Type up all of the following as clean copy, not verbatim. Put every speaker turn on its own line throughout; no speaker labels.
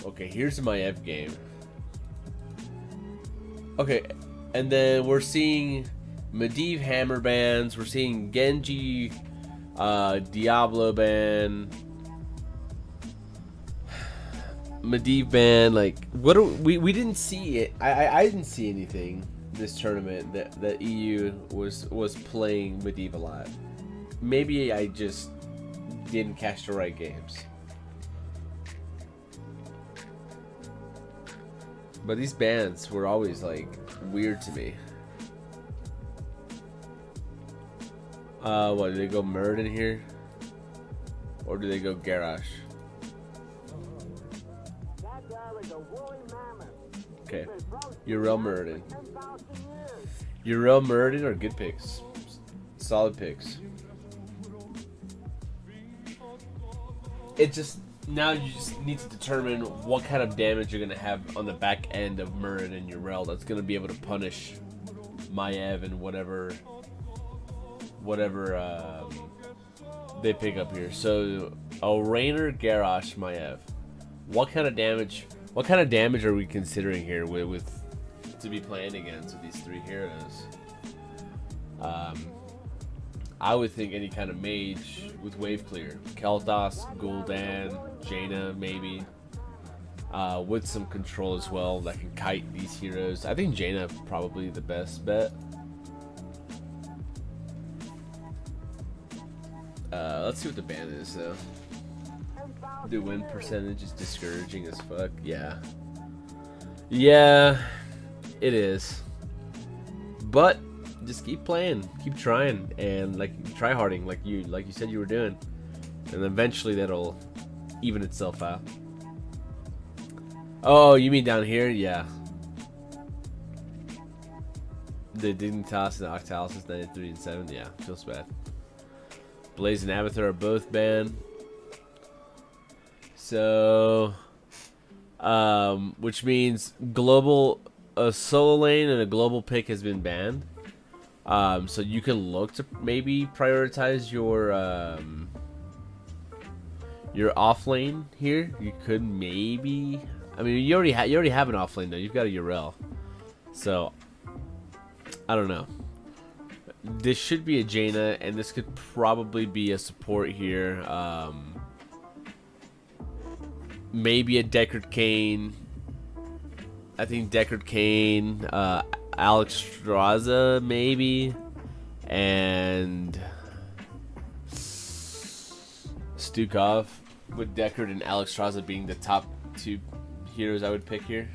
Okay, here's the Maiev game. Okay, and then we're seeing Maiev hammer bans. We're seeing Genji, Diablo ban, Maiev ban. Like, what do we didn't see it. I didn't see anything this tournament that EU was playing Maiev a lot. Maybe I just didn't catch the right games. But these bans were always like weird to me. What, do they go Muradin here? Or do they go Garrosh? Okay. Uriel Muradin. Uriel Muradin are good picks. Solid picks. It just, now you just need to determine what kind of damage you're going to have on the back end of Muradin and Uriel that's going to be able to punish Maiev and whatever they pick up here. So a Rainer, Garrosh, Maiev. What kind of damage are we considering here with to be playing against with these three heroes? I would think any kind of mage with wave clear. Kel'Thas, Gul'dan, Jaina maybe. With some control as well that can kite these heroes. I think Jaina probably the best bet. Let's see what the ban is though. The win percentage is discouraging as fuck. Yeah. Yeah, it is. But just keep playing, keep trying, and like try harding like you said you were doing, and eventually that'll even itself out. Oh, you mean down here? Yeah. The Dignitas and Octalis is 93 and 7. Yeah, feels bad. Blaze and Abathur are both banned. So, which means global, a solo lane and a global pick has been banned. So you can look to maybe prioritize your off lane here. You could maybe, I mean, you already have an off lane though. You've got a Uriel, so I don't know. This should be a Jaina, and this could probably be a support here. Maybe a Deckard Cain. I think Deckard Cain, Alex Straza maybe, and Stukov, with Deckard and Alex Straza being the top two heroes I would pick here.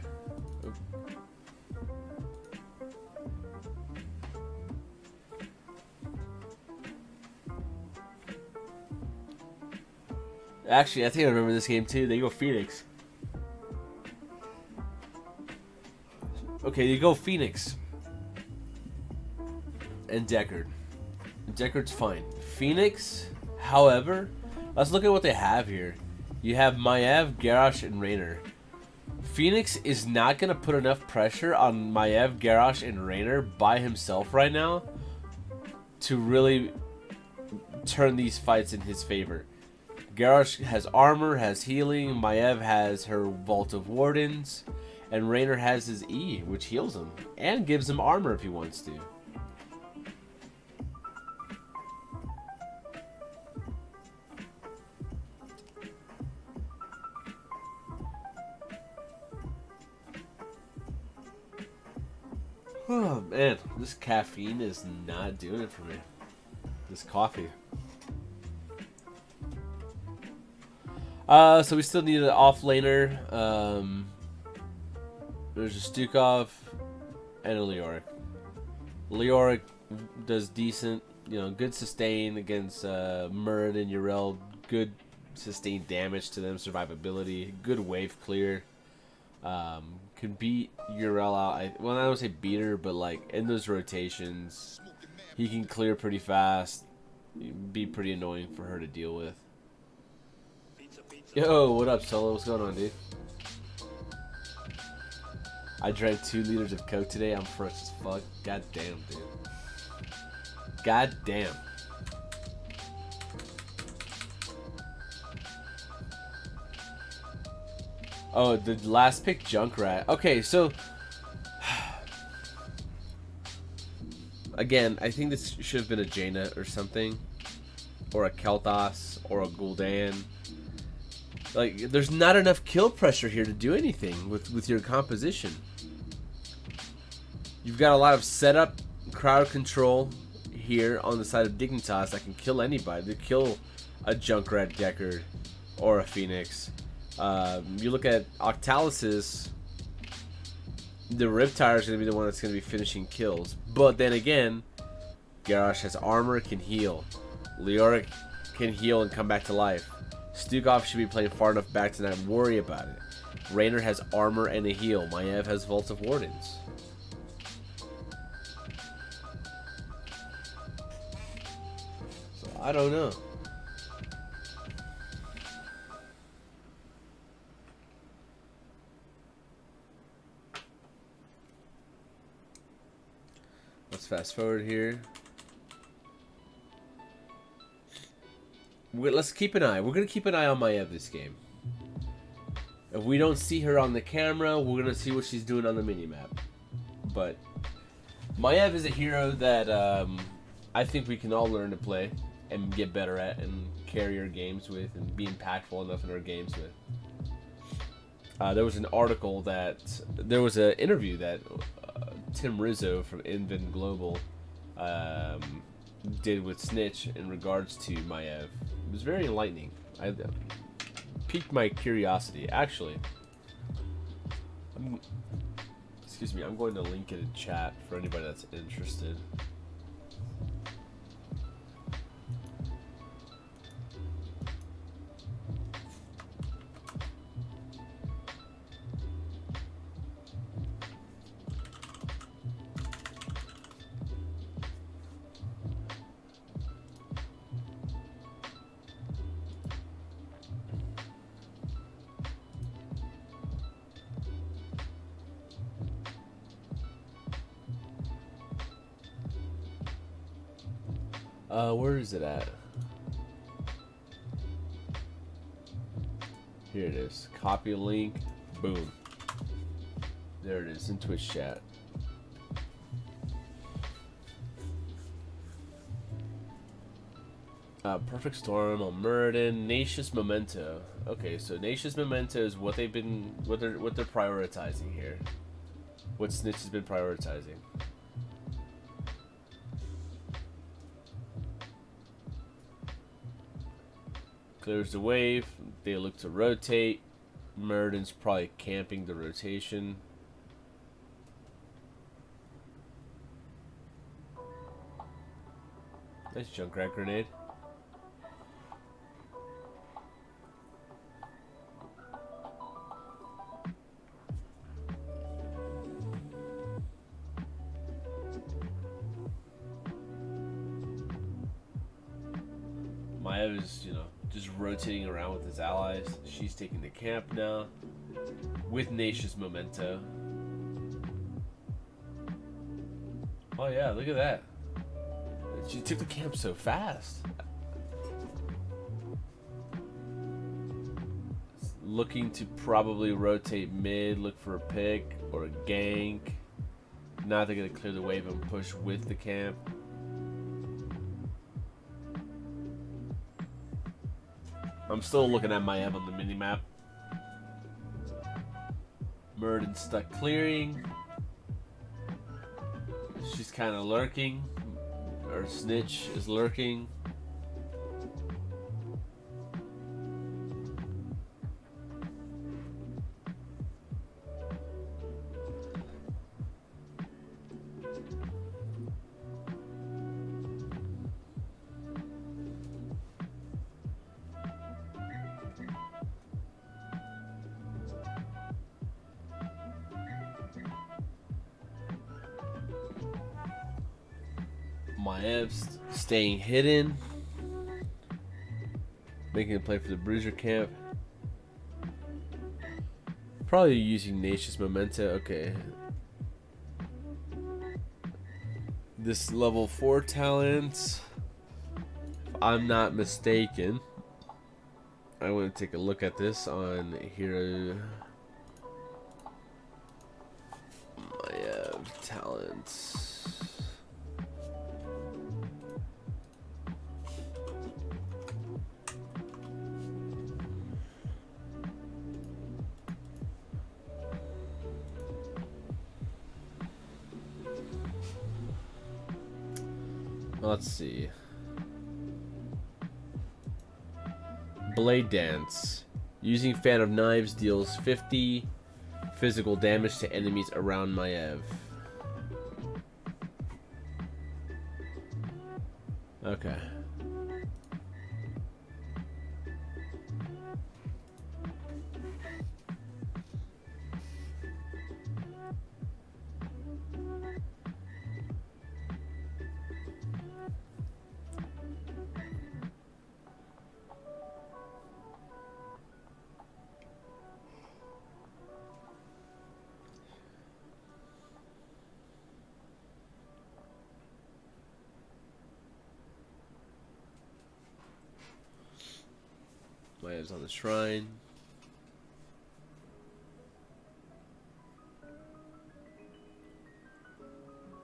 Actually, I think I remember this game too. They go Phoenix. Okay, you go Phoenix and Deckard. Deckard's fine. Phoenix, however, let's look at what they have here. You have Maiev, Garrosh, and Raynor. Phoenix is not going to put enough pressure on Maiev, Garrosh, and Raynor by himself right now to really turn these fights in his favor. Garrosh has armor, has healing, Maiev has her Vault of Wardens, and Raynor has his E, which heals him and gives him armor if he wants to. Oh man, this caffeine is not doing it for me. This coffee. So we still need an off laner. There's a Stukov and a Leoric. Leoric does decent, you know, good sustain against Muradin and Uriel. Good sustained damage to them, survivability, good wave clear. Can beat Uriel out. Well, I don't say beat her, but like in those rotations, he can clear pretty fast. Be pretty annoying for her to deal with. Yo, what up, Solo? What's going on, dude? I drank 2 liters of Coke today. I'm fresh as fuck. God damn, dude. God damn. Oh, the last pick, Junkrat. Okay, so again, I think this should have been a Jaina or something, or a Kel'Thas, or a Gul'dan. Like, there's not enough kill pressure here to do anything with your composition. You've got a lot of setup, crowd control here on the side of Dignitas that can kill anybody. They kill a Junkrat Deckard or a Phoenix. You look at Octalus's, the Riptire is going to be the one that's going to be finishing kills. But then again, Garrosh has armor, can heal. Leoric can heal and come back to life. Stukov should be playing far enough back to not worry about it. Raynor has armor and a heal. Maiev has Vault of Wardens. So I don't know. Let's fast forward here. Let's keep an eye. We're going to keep an eye on Maiev this game. If we don't see her on the camera, we're going to see what she's doing on the minimap. But Maiev is a hero that I think we can all learn to play and get better at and carry our games with and be impactful enough in our games with. There was an article that... There was an interview that Tim Rizzo from Invent Global did with Snitch in regards to Maiev. It was very enlightening. I piqued my curiosity. Actually, excuse me, I'm going to link it in chat for anybody that's interested. Where is it at? Here it is. Copy link. Boom. There it is in Twitch chat. Perfect Storm on Muradin. Nacious Memento. Okay, so Nacious Memento is what they're prioritizing here. What Snitch has been prioritizing. Clears the wave. They look to rotate. Muradin's probably camping the rotation. Nice Junkrat grenade. Maiev is, you know, just rotating around with his allies. She's taking the camp now with Nacious Memento. Oh yeah, look at that. She took the camp so fast. Looking to probably rotate mid, look for a pick or a gank. Now they're going to clear the wave and push with the camp. I'm still looking at Maiev on the minimap. Muradin stuck clearing. She's kind of lurking. Or Snitch is lurking. Maev's staying hidden, making a play for the Bruiser camp. Probably using Nacious Memento. Okay. This level 4 talent, if I'm not mistaken, I want to take a look at this on Hero dance. Let's see. Blade Dance. Using Fan of Knives deals 50 physical damage to enemies around Maiev. Okay. Maiev's on the shrine.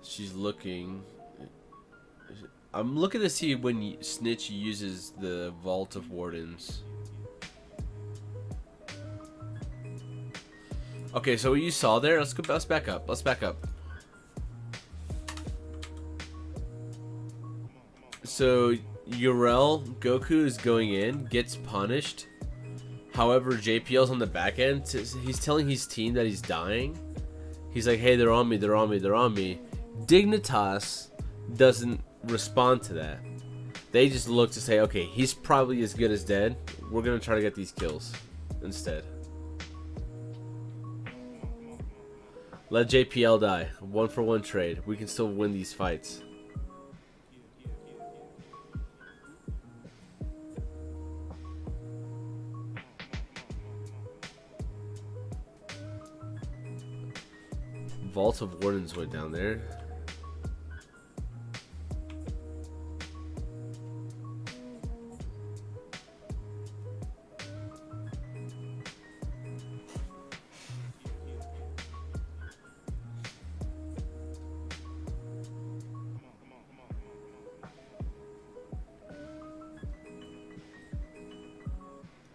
She's looking. I'm looking to see when Snitch uses the Vault of Wardens. Okay, so what you saw there, let's back up. Let's back up. So Urel, Goku is going in, gets punished. However, JPL's on the back end. He's telling his team that he's dying. He's like, hey, they're on me, they're on me, they're on me. Dignitas doesn't respond to that. They just look to say, okay, he's probably as good as dead. We're going to try to get these kills instead. Let JPL die. 1-for-1 trade. We can still win these fights. Vault of Wardens went down there.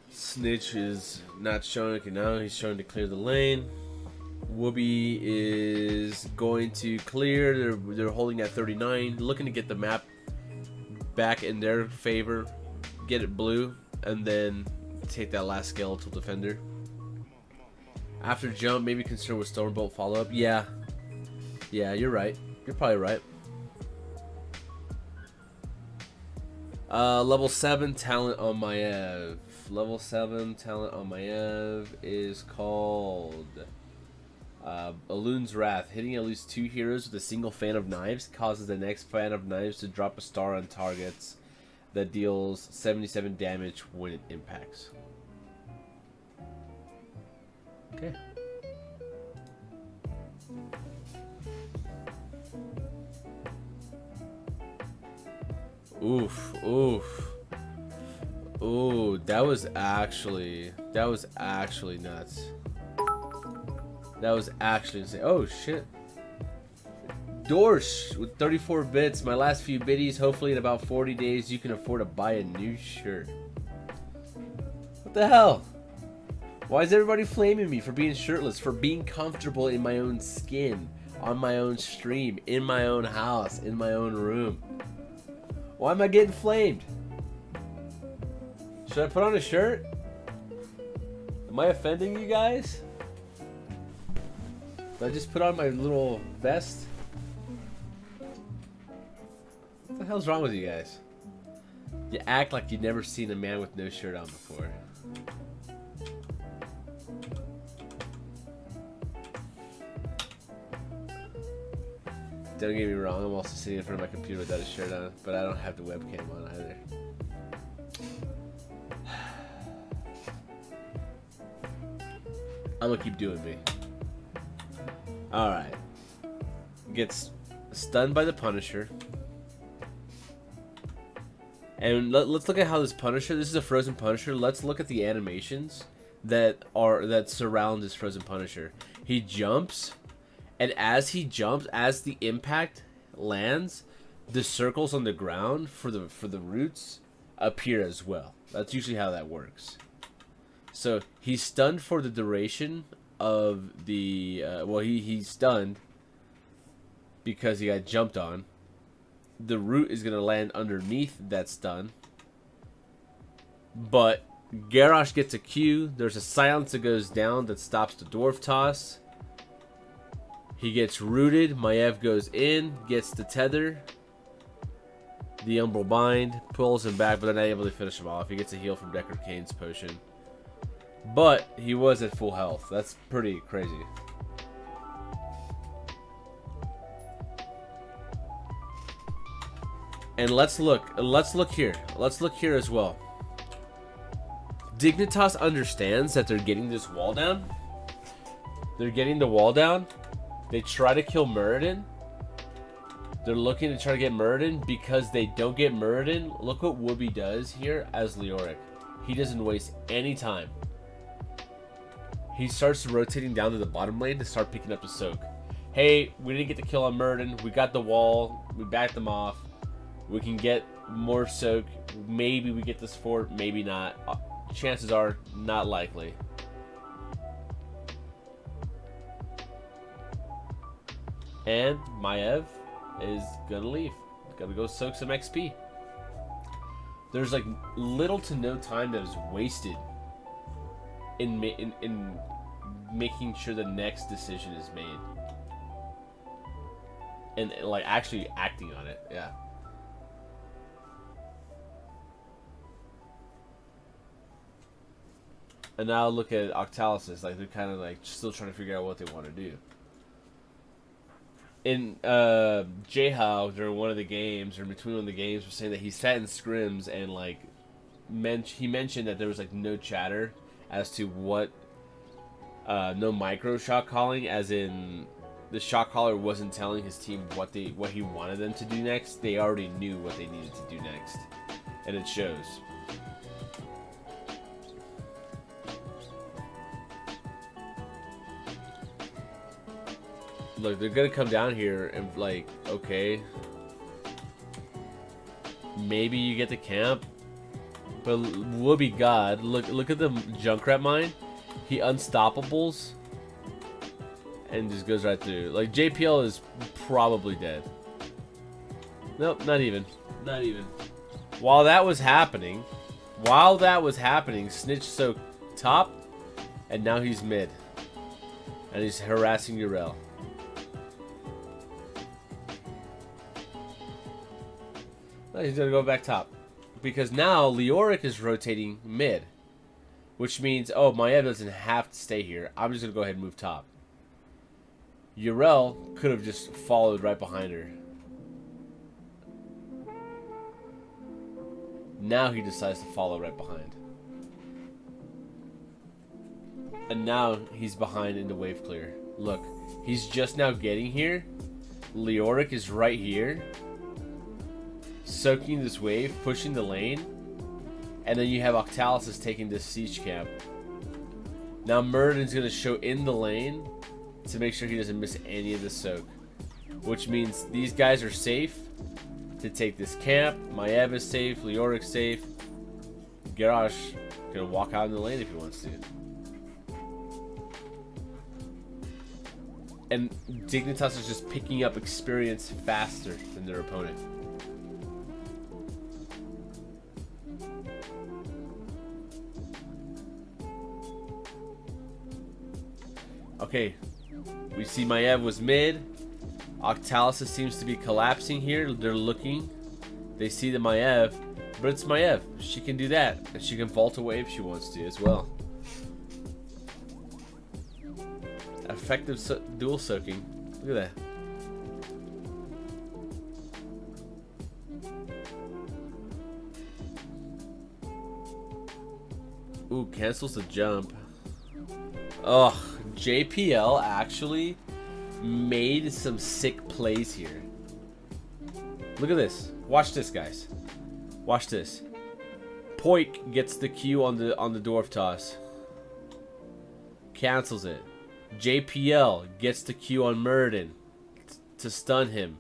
Snitch is not showing. Okay, now he's showing to clear the lane. Whoopi is going to clear. They're holding at 39, looking to get the map back in their favor, get it blue, and then take that last skeletal defender. After jump, maybe concern with Stormbolt follow up. Yeah, you're right. You're probably right. Level 7 talent on Maiev. Level 7 talent on Maiev is called Alun's Wrath. Hitting at least 2 heroes with a single Fan of Knives causes the next Fan of Knives to drop a star on targets that deals 77 damage when it impacts. Okay. Oof. Ooh, that was actually nuts. That was actually insane. Oh shit. Dorsch with 34 bits. My last few biddies. Hopefully in about 40 days you can afford to buy a new shirt. What the hell? Why is everybody flaming me for being shirtless? For being comfortable in my own skin, on my own stream, in my own house, in my own room. Why am I getting flamed? Should I put on a shirt? Am I offending you guys? Did I just put on my little vest? What the hell's wrong with you guys? You act like you've never seen a man with no shirt on before. Don't get me wrong, I'm also sitting in front of my computer without a shirt on, but I don't have the webcam on either. I'm gonna keep doing me. Alright. Gets stunned by the Punisher. And let's look at how this Punisher, this is a frozen Punisher. Let's look at the animations that surround this frozen Punisher. He jumps, And as he jumps, as the impact lands, the circles on the ground for the roots appear as well. That's usually how that works. So he's stunned for the duration of the well, he's stunned because he got jumped on. The root is gonna land underneath that stun, but Garrosh gets a Q. There's a silence that goes down that stops the dwarf toss. He gets rooted. Maiev goes in, gets the tether. The Umbral Bind pulls him back, but they're not able to finish him off. He gets a heal from Deckard Cain's potion. But he was at full health. That's pretty crazy. And let's look here. Let's look here as well. Dignitas understands that they're getting this wall down. They're getting the wall down. They try to kill Muradin. They're looking to try to get Muradin. Because they don't get Muradin, look what Wooby does here as Leoric. He doesn't waste any time. He starts rotating down to the bottom lane to start picking up the soak. Hey, we didn't get the kill on Muradin. We got the wall. We backed them off. We can get more soak. Maybe we get this fort. Maybe not. Chances are not likely. And Maiev is gonna leave. Gotta go soak some XP. There's like little to no time that is wasted in making sure the next decision is made. And like actually acting on it, yeah. And now look at Octalysis, like they're kind of like still trying to figure out what they want to do. In J-How, during one of the games, or in between one of the games, was saying that he sat in scrims and like he mentioned that there was like no chatter as to what no micro shot calling, as in the shot caller wasn't telling his team what he wanted them to do next. They already knew what they needed to do next, and it shows. Look, they're gonna come down here and like, okay, maybe you get the camp, but Whoopie God, look at the Junkrat mine. He unstoppables and just goes right through. Like JPL is probably dead. Nope, not even. While that was happening, Snitch soaked top, and now he's mid, and he's harassing Yrel. He's gonna go back top because now Leoric is rotating mid, which means, oh, Maiev doesn't have to stay here. I'm just gonna go ahead and move top. Yrel could have just followed right behind her. Now he decides to follow right behind, and now he's behind in the wave clear. Look, he's just now getting here. Leoric is right here, soaking this wave, pushing the lane, and then you have Octalysis taking this siege camp. Now Muradin's going to show in the lane to make sure he doesn't miss any of the soak, which means these guys are safe to take this camp. Maiev is safe, Leoric's safe. Garrosh going to walk out in the lane if he wants to. And Dignitas is just picking up experience faster than their opponent. Okay, we see Maiev was mid. Octalysis seems to be collapsing here. They're looking. They see the Maiev, but it's Maiev. She can do that, and she can vault away if she wants to as well. Effective dual soaking. Look at that. Ooh, cancels the jump. Ugh, JPL actually made some sick plays here. Look at this. Watch this, guys. Watch this. Poik gets the Q on the dwarf toss. Cancels it. JPL gets the Q on Murden to stun him.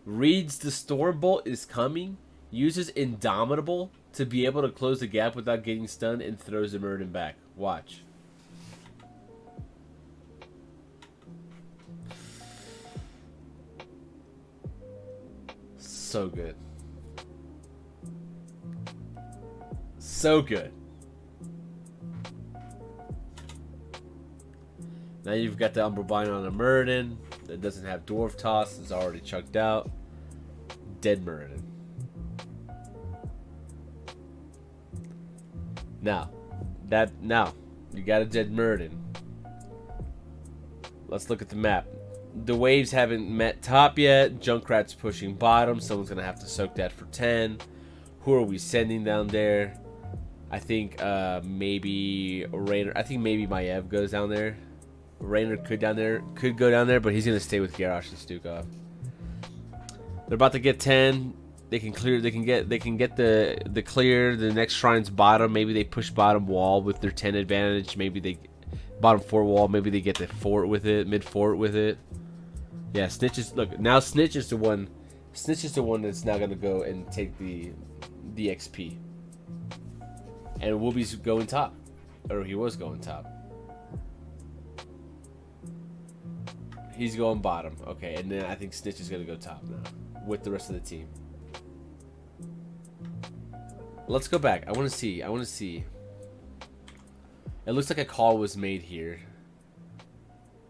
Reads the Storm Bolt is coming. Uses Indomitable to be able to close the gap without getting stunned and throws the Murden back. Watch. So good. So good. Now you've got the Umbrebind on a Murden that doesn't have Dwarf Toss. It's already chucked out. Dead Murden. Now you got a dead Murden. Let's look at the map. The waves haven't met top yet. Junkrat's pushing bottom. Someone's gonna have to soak that for 10. Who are we sending down there? I think maybe Rainer. I think maybe Maiev goes down there. Rainer could go down there, but he's gonna stay with Garrosh and Stukov. They're about to get 10. They can clear. They can get the clear. The next shrine's bottom. Maybe they push bottom wall with their 10 advantage. Maybe they bottom fort wall. Maybe they get the fort with it, mid fort with it. Yeah, Snitch is now. Snitch is the one. Snitch is the one that's now gonna go and take the XP. And Wooby's going top, or he was going top. He's going bottom. Okay, and then I think Snitch is gonna go top now with the rest of the team. Let's go back. I want to see. It looks like a call was made here.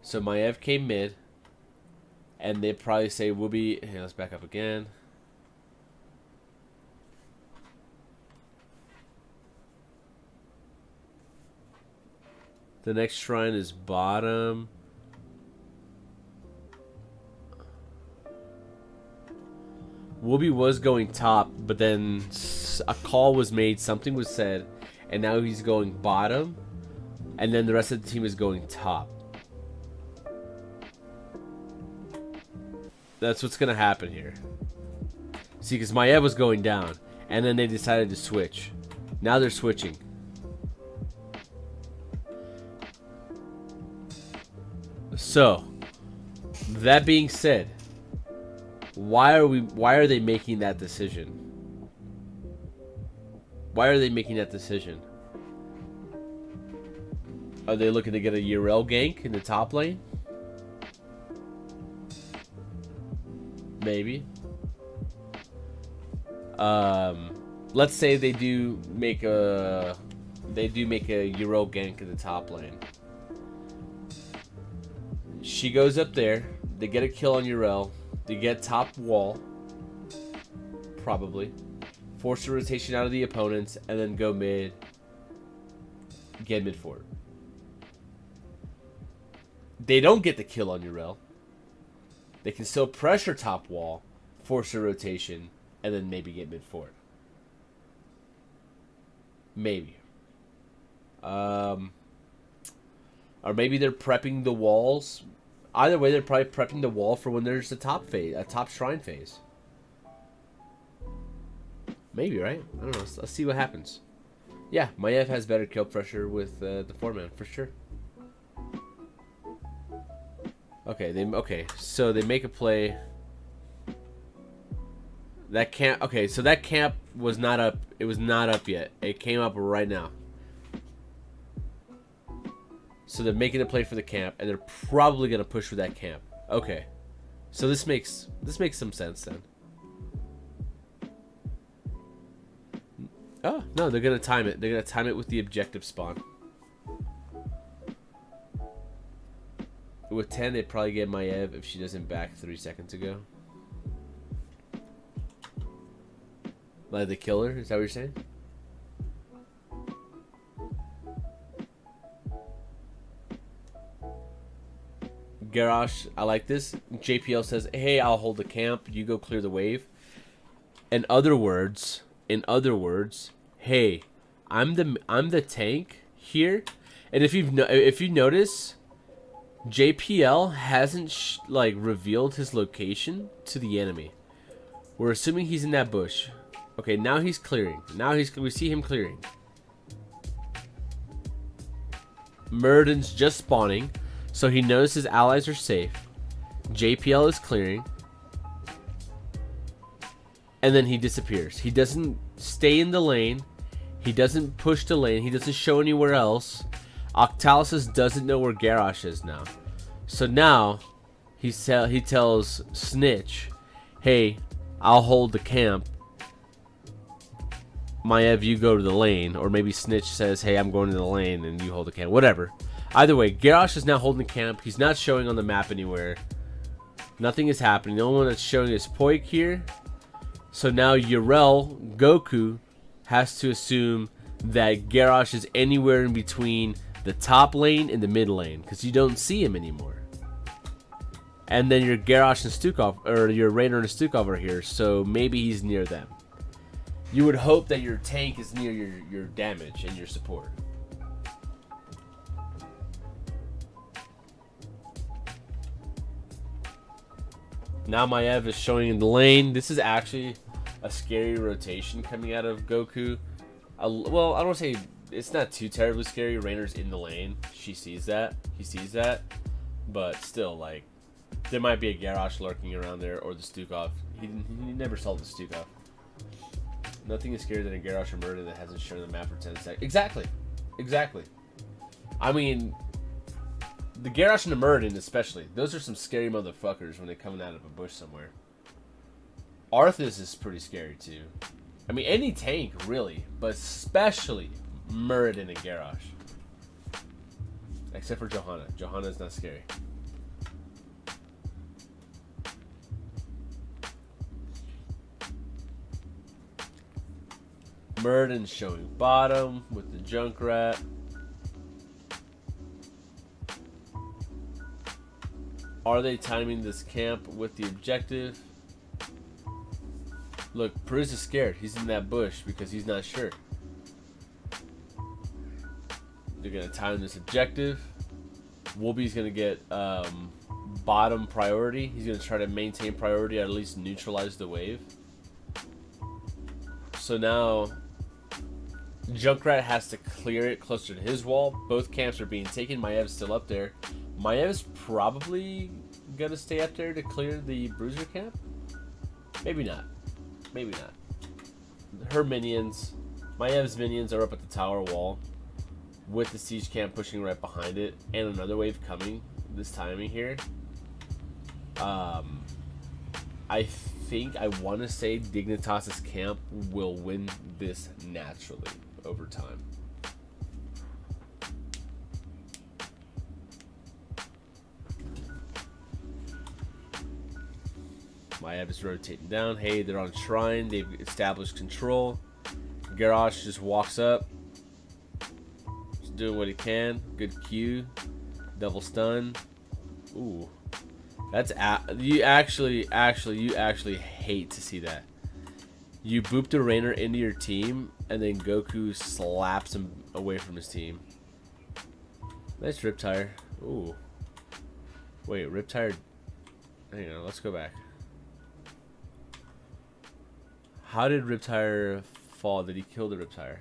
So Maiev came mid. And they probably say Wooby. Hey, let's back up again. The next shrine is bottom. Wooby was going top, but then a call was made, something was said, and now he's going bottom, and then the rest of the team is going top. That's what's gonna happen here. See, because Maiev was going down, and then they decided to switch. Now they're switching. So, that being said, why are they making that decision? Why are they making that decision? Are they looking to get a Yrel gank in the top lane? Maybe. Let's say they do make a Yrel gank in the top lane. She goes up there. They get a kill on Yrel. They get top wall. Probably. Force a rotation out of the opponents. And then go mid. Get mid fort. They don't get the kill on Yrel. They can still pressure top wall. Force a rotation. And then maybe get mid fort. Maybe. Or maybe they're prepping the walls. Either way, they're probably prepping the wall for when there's a top phase, a top shrine phase. Maybe, right? I don't know. Let's see what happens. Yeah, Maiev has better kill pressure with the 4-man for sure. Okay, so they make a play. That camp. Okay, so that camp was not up. It was not up yet. It came up right now. So they're making a play for the camp, and they're probably gonna push for that camp. Okay, so this makes some sense then. Oh no, they're gonna time it. They're gonna time it with the objective spawn. With 10, they'd probably get Maiev if she doesn't back 3 seconds ago. Like the killer? Is that what you're saying? Garrosh, I like this. JPL says, "Hey, I'll hold the camp. You go clear the wave." In other words, hey, I'm the tank here. And if you notice, JPL hasn't revealed his location to the enemy. We're assuming he's in that bush. Okay, now he's clearing. We see him clearing. Murden's just spawning. So he knows his allies are safe. JPL is clearing. And then he disappears. He doesn't stay in the lane. He doesn't push the lane. He doesn't show anywhere else. Octalysis doesn't know where Garrosh is now. So now he tells Snitch, hey, I'll hold the camp. Maiev, you go to the lane. Or maybe Snitch says, hey, I'm going to the lane and you hold the camp. Whatever. Either way, Garrosh is now holding camp. He's not showing on the map anywhere. Nothing is happening. The only one that's showing is Poik here. So now Urel, Goku, has to assume that Garrosh is anywhere in between the top lane and the mid lane, because you don't see him anymore. And then your Garrosh and Stukov, or your Rainer and Stukov are here, so maybe he's near them. You would hope that your tank is near your damage and your support. Now Maiev is showing in the lane. This is actually a scary rotation coming out of Goku. Well, I don't want to say it's not too terribly scary. Rainer's in the lane. She sees that. He sees that. But still, like, there might be a Garrosh lurking around there, or the Stukov. He never saw the Stukov. Nothing is scarier than a Garrosh or Murder that hasn't shown the map for 10 seconds. Exactly. Exactly. I mean, the Garrosh and the Muradin especially. Those are some scary motherfuckers when they're coming out of a bush somewhere. Arthas is pretty scary too. I mean, any tank really, but especially Muradin and Garrosh. Except for Johanna. Johanna is not scary. Muradin showing bottom with the Junkrat. Are they timing this camp with the objective? Look, Peruz is scared. He's in that bush because he's not sure. They're going to time this objective. Wolby's going to get bottom priority. He's going to try to maintain priority, or at least neutralize the wave. So now Junkrat has to clear it closer to his wall. Both camps are being taken. Maiev's still up there. Maiev is probably going to stay up there to clear the Bruiser camp. Maybe not. Maybe not. Her minions, Maiev's minions, are up at the tower wall with the siege camp pushing right behind it, and another wave coming this timing here. I think, I want to say Dignitas's camp will win this naturally over time. Maiev is rotating down. Hey, they're on Shrine. They've established control. Garrosh just walks up. Just doing what he can. Good Q. Double stun. Ooh. That's... You actually hate to see that. You booped a Rainer into your team, and then Goku slaps him away from his team. Nice Riptire. Ooh. Wait, Riptire... Hang on, let's go back. How did Riptire fall? Did he kill the Riptire?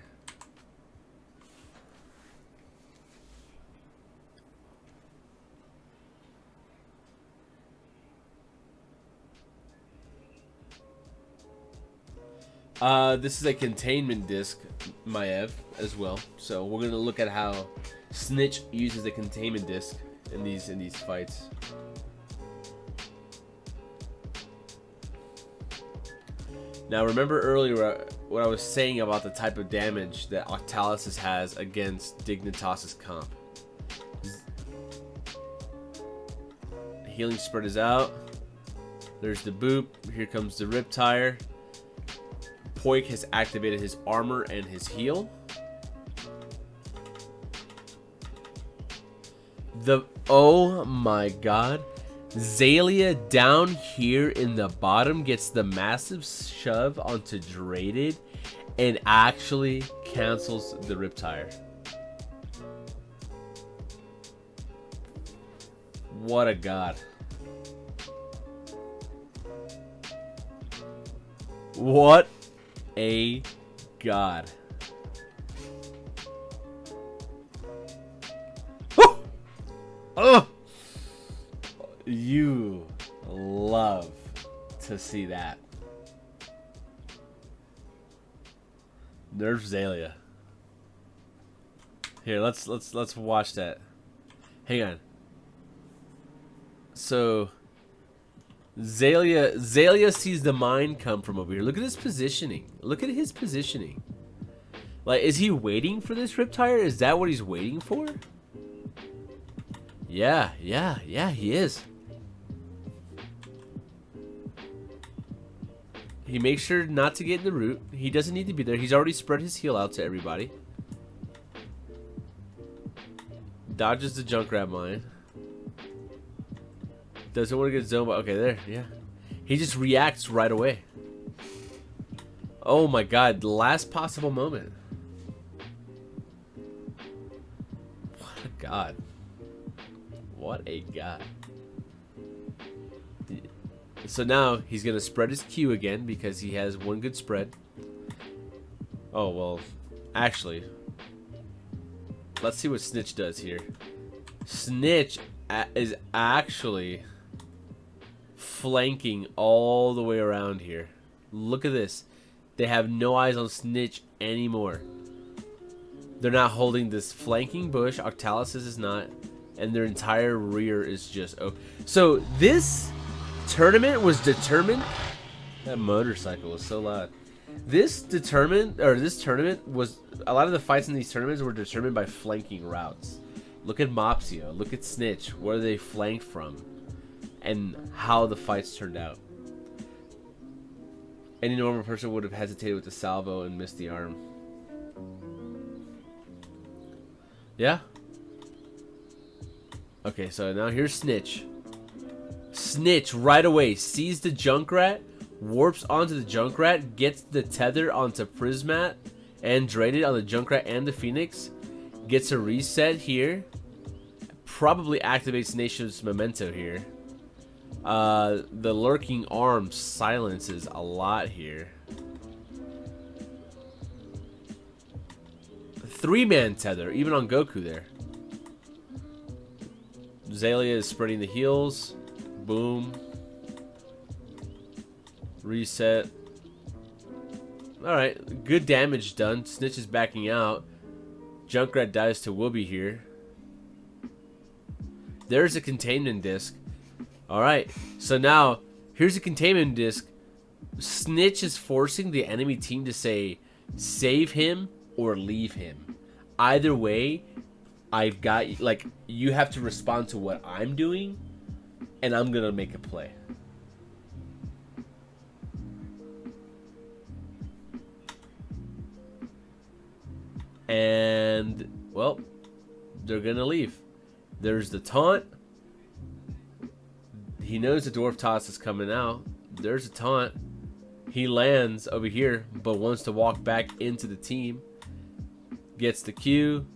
This is a containment disc, Maiev, as well. So we're gonna look at how Snitch uses the containment disc in these fights. Now remember earlier what I was saying about the type of damage that Octalysis has against Dignitas's comp. Healing spread is out. There's the boop. Here comes the Riptire. Poik has activated his armor and his heal. Oh my god. Zalia down here in the bottom gets the massive shove onto Draded and actually cancels the Riptire. What a god. What a god. Oh! You love to see that. Nerf Zalia. Here, let's watch that. Hang on. So Zalia sees the mine come from over here. Look at his positioning. Look at his positioning. Like, is he waiting for this Riptire? Is that what he's waiting for? Yeah, he is. He makes sure not to get in the root. He doesn't need to be there. He's already spread his heal out to everybody. Dodges the Junkrat mine. Doesn't want to get zoned by... Okay, there. Yeah. He just reacts right away. Oh my god. The last possible moment. What a god. What a god. So now he's going to spread his Q again because he has one good spread. Oh, well, actually, let's see what Snitch does here. Snitch is actually flanking all the way around here. Look at this. They have no eyes on Snitch anymore. They're not holding this flanking bush. Octalis is not. And their entire rear is just... Oh. So this tournament was determined... That motorcycle was so loud. This tournament was... A lot of the fights in these tournaments were determined by flanking routes. Look at Mopsio. Look at Snitch. Where they flanked from. And how the fights turned out. Any normal person would have hesitated with the salvo and missed the arm. Yeah? Okay, so now here's Snitch. Snitch right away sees the Junkrat, warps onto the Junkrat, gets the tether onto Prismat and Drated on the Junkrat and the Phoenix, gets a reset here, probably activates Nation's Memento here. The Lurking Arm silences a lot here. 3-man tether, even on Goku there. Zalia is spreading the heals. Boom. Reset. Alright, good damage done. Snitch is backing out. Junkrat dies to Wooby here. There's a containment disc. Alright, so now, here's a containment disc. Snitch is forcing the enemy team to say, save him or leave him. Either way, I've got, like, you have to respond to what I'm doing, and I'm gonna make a play. And, well, they're gonna leave. There's the taunt. He knows the Dwarf Toss is coming out. There's a taunt. He lands over here, but wants to walk back into the team. Gets the Q.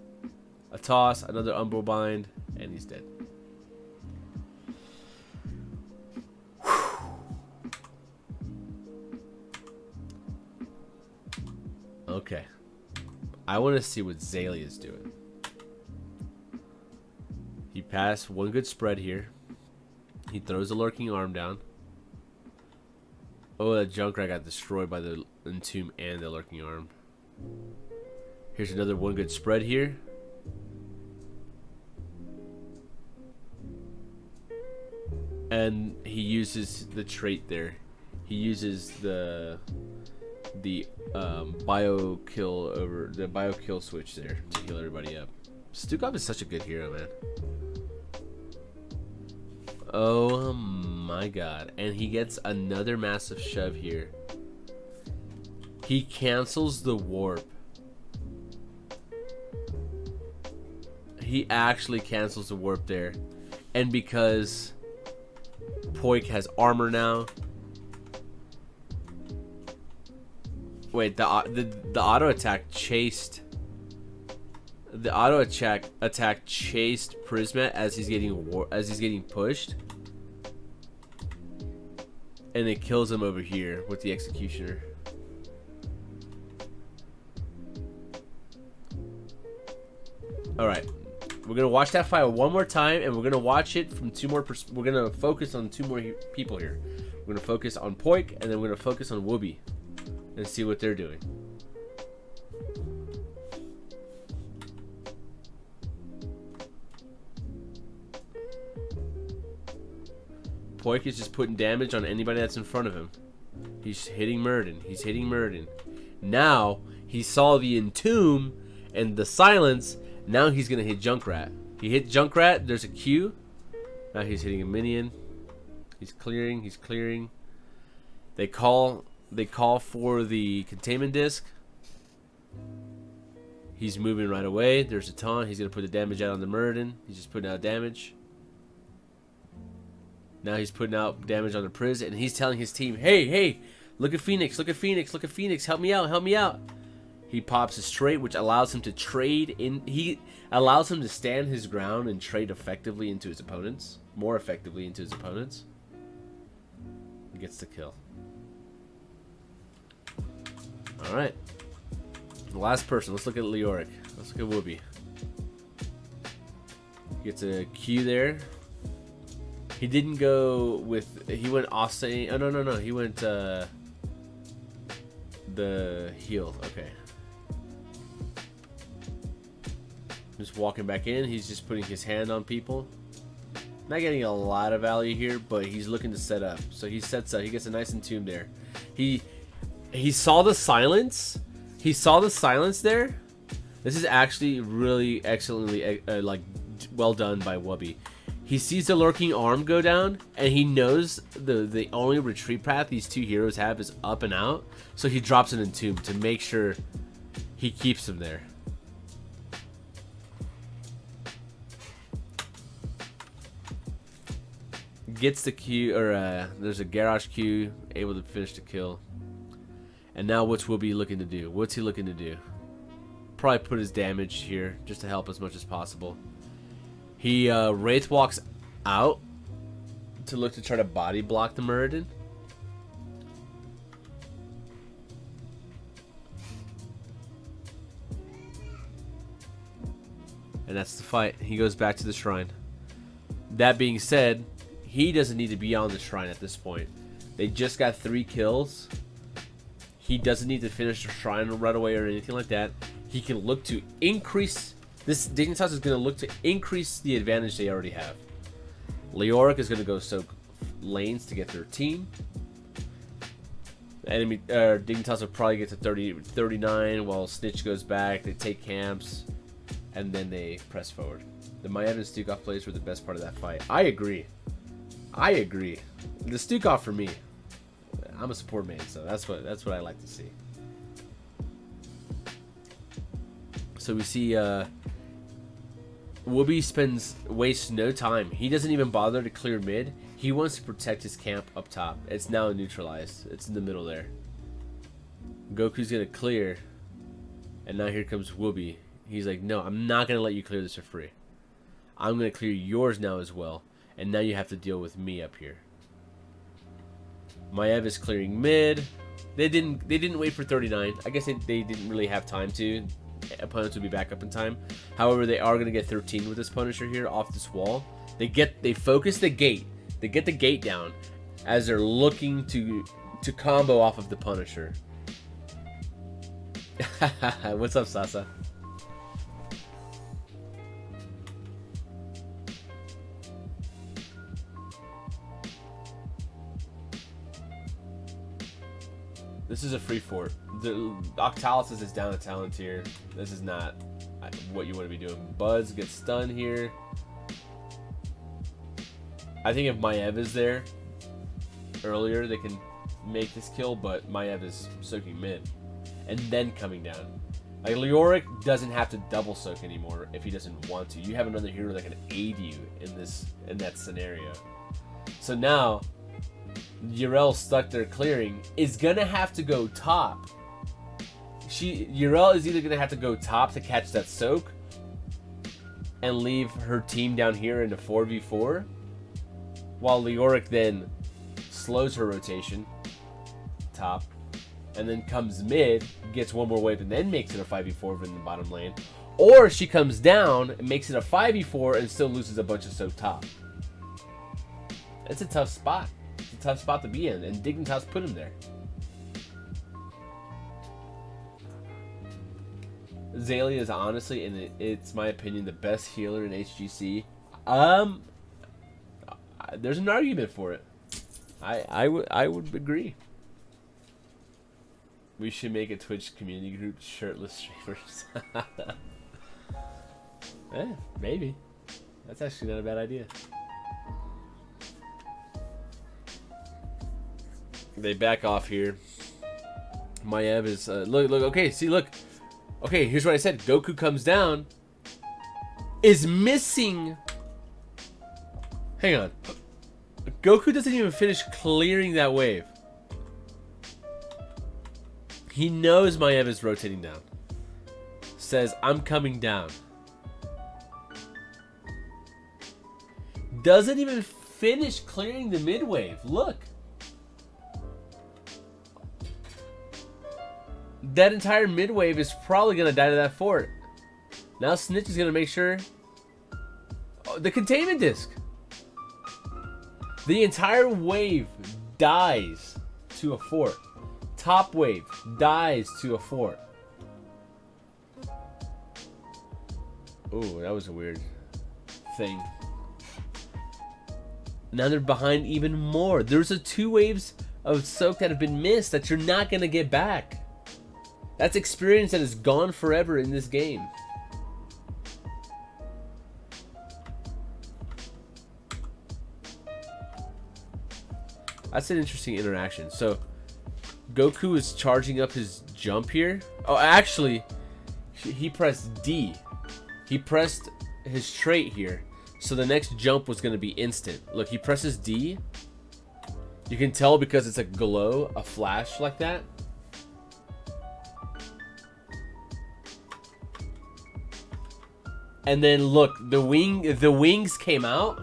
A toss, another Umbral Bind, and he's dead. Okay. I want to see what Zalia is doing. He passed one good spread here. He throws the Lurking Arm down. Oh, that Junkrat got destroyed by the Entomb and the Lurking Arm. Here's another one good spread here. And he uses the trait there. He uses the bio kill switch there to heal everybody up. Stukov is such a good hero, man. Oh my god. And he gets another massive shove here. He cancels the warp. He actually cancels the warp there. And because Poik has armor now. Wait, the auto attack chased. The auto attack chased Prismat as he's getting pushed, and it kills him over here with the Executioner. All right, We're gonna watch that fight one more time, and we're gonna watch it from two more. We're gonna focus on two more people here. We're gonna focus on Poik, and then we're gonna focus on Whoopi, and see what they're doing. Poik is just putting damage on anybody that's in front of him. He's hitting Murden. He's hitting Murden. Now he saw the Entomb and the silence. Now he's gonna hit Junkrat. He hit Junkrat. There's a Q. Now he's hitting a minion. He's clearing. He's clearing. They call for the containment disc. He's moving right away. There's a taunt. He's gonna put the damage out on the Murden. He's just putting out damage. Now he's putting out damage on the Priz, and he's telling his team, "Hey, hey, look at Phoenix! Look at Phoenix! Look at Phoenix! Help me out! Help me out!" He pops his trait, which allows him to trade in. He allows him to stand his ground and trade effectively into his opponents, more effectively into his opponents. He gets the kill. All right, the last person. Let's look at Leoric. Let's look at Whoopi. Gets a Q there. He didn't go with. He went Austin. Oh no. He went the heal. Okay. Just walking back in. He's just putting his hand on people. Not getting a lot of value here, but he's looking to set up. So he sets up. He gets a nice entomb there. He saw the silence. He saw the silence there. This is actually really excellently like well done by Whoopi. He sees the lurking arm go down, and he knows the only retreat path these two heroes have is up and out. So he drops an entomb to make sure he keeps him there. Gets the Q, or there's a Garrosh Q, able to finish the kill. And now what's Whoopi looking to do? What's he looking to do? Probably put his damage here, just to help as much as possible. He Wraith walks out to look to try to body block the Muradin. And that's the fight. He goes back to the shrine. That being said, he doesn't need to be on the shrine at this point. They just got 3 kills. He doesn't need to finish the shrine right away or anything like that. He can look to increase. This Dignitas is going to look to increase the advantage they already have. Leoric is going to go soak lanes to get 13. Enemy Dignitas will probably get to 39 while Snitch goes back. They take camps, and then they press forward. The Maiev and Stukov plays were the best part of that fight. I agree. The Stukov for me. I'm a support main, so that's what I like to see. So we see Whoopi wastes no time. He doesn't even bother to clear mid. He wants to protect his camp up top. It's now neutralized. It's in the middle there. Goku's gonna clear, and now here comes Whoopi. He's like, no, I'm not gonna let you clear this for free. I'm gonna clear yours now as well, and now you have to deal with me up here. Maiev is clearing mid. They didn't wait for 39. I guess they didn't really have time to. Opponents will be back up in time. However, they are going to get 13 with this Punisher here off this wall. They focus the gate. They get the gate down as they're looking to combo off of the Punisher. What's up, Sasa? This is a free fort. The Octalysis is down a talent tier. This is not what you want to be doing. Buzz gets stunned here. I think if Maiev is there earlier, they can make this kill, but Maiev is soaking mid and then coming down. Like, Leoric doesn't have to double soak anymore if he doesn't want to. You have another hero that can aid you in that scenario. So now Yrel, stuck there clearing, is gonna have to go top. Yrel is either gonna have to go top to catch that soak and leave her team down here into 4v4, while Leoric then slows her rotation top and then comes mid, gets one more wave, and then makes it a 5v4 in the bottom lane. Or she comes down and makes it a 5v4 and still loses a bunch of soak top. It's a tough spot. It's a tough spot to be in, and Dignitas put him there. Azalea is honestly, and it's my opinion, the best healer in HGC. There's an argument for it. I would agree. We should make a Twitch community group, shirtless streamers. Maybe. That's actually not a bad idea. They back off here. Maiev is look. Okay, see, look. Okay, here's what I said. Goku comes down. Is missing. Hang on. Goku doesn't even finish clearing that wave. He knows Maiev is rotating down. Says, I'm coming down. Doesn't even finish clearing the mid wave. Look. That entire mid wave is probably going to die to that fort. Now Snitch is going to make sure. Oh, the containment disc. The entire wave dies to a fort. Top wave dies to a fort. Ooh, that was a weird thing. Now they're behind even more. There's a 2 waves of soak that have been missed that you're not going to get back. That's experience that is gone forever in this game. That's an interesting interaction. So, Goku is charging up his jump here. Oh, actually, he pressed D. He pressed his trait here. So the next jump was going to be instant. Look, he presses D. You can tell because it's a glow, a flash like that. And then look, the wings came out.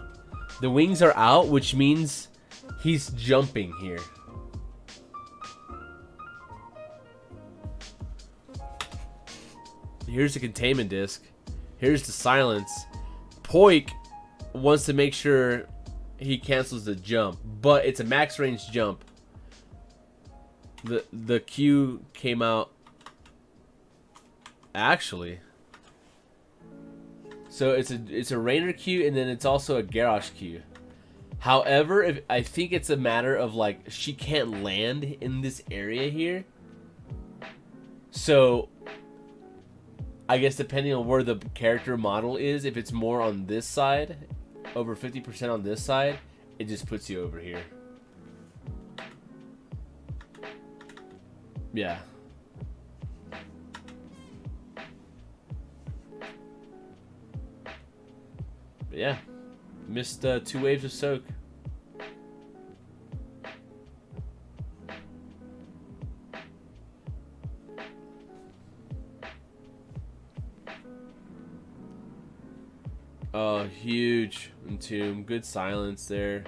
The wings are out, which means he's jumping here. Here's the containment disc. Here's the silence. Poik wants to make sure he cancels the jump, but it's a max range jump. The Q came out actually. So it's a Rainer Q, and then it's also a Garrosh Q. However, I think it's a matter of like she can't land in this area here. So I guess depending on where the character model is, if it's more on this side, over 50% on this side, it just puts you over here. Yeah. But yeah, missed 2 waves of soak. Oh, huge Entomb. Good silence there.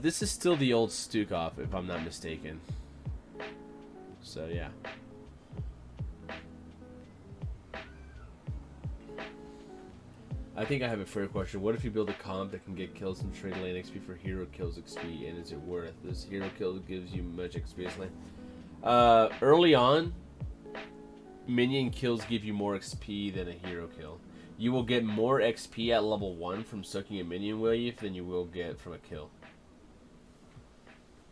This is still the old Stukov, if I'm not mistaken. So, yeah. I think I have a fair question. What if you build a comp that can get kills and trade lane XP for hero kills XP, and is it worth? This hero kill gives you much XP as lane. Early on, minion kills give you more XP than a hero kill. You will get more XP at level 1 from soaking a minion wave than you will get from a kill.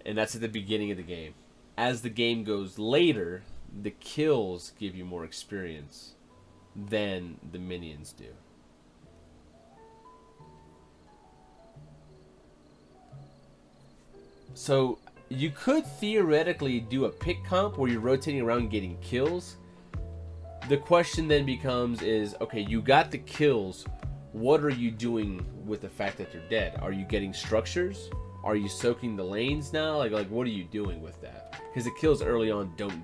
And that's at the beginning of the game. As the game goes later, the kills give you more experience than the minions do. So you could theoretically do a pick comp where you're rotating around getting kills. The question then becomes is, okay, you got the kills. What are you doing with the fact that you're dead? Are you getting structures? Are you soaking the lanes now? Like what are you doing with that? Because the kills early on don't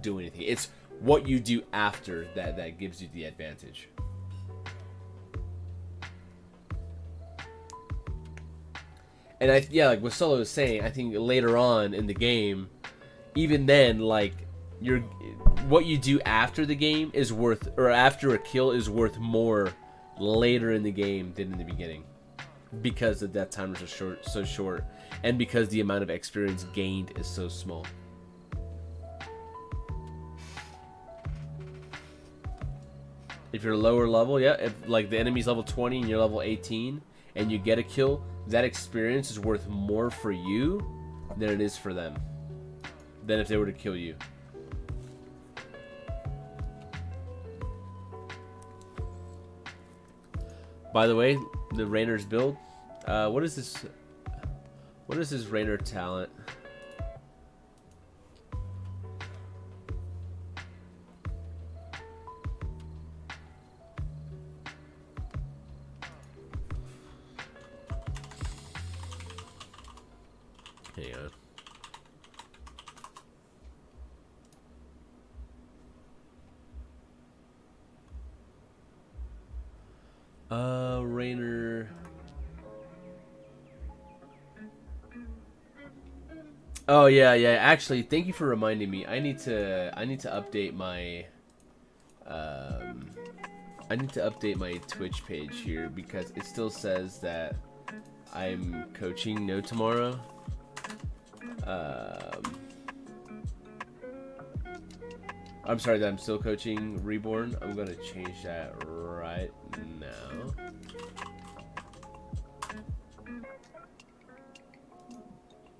do anything. It's what you do after that gives you the advantage. And yeah, like what Solo was saying, I think later on in the game, even then, like what you do after the game is worth, or after a kill is worth more later in the game than in the beginning, because the death timers are so short, and because the amount of experience gained is so small. If you're lower level, yeah, if like the enemy's level 20 and you're level 18 and you get a kill, that experience is worth more for you than it is for them, than if they were to kill you. By the way, the Rainer's build. What is this? What is his Rainer talent? Hang on. Rainer. Oh yeah. Actually, thank you for reminding me. I need to update my Twitch page here, because it still says that I'm coaching No Tomorrow. I'm sorry that I'm still coaching Reborn. I'm gonna change that right now.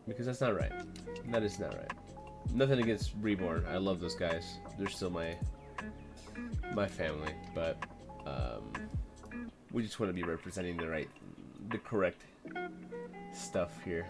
Because that's not right. That is not right. Nothing against Reborn. I love those guys. They're still my family, but we just want to be representing the correct stuff here.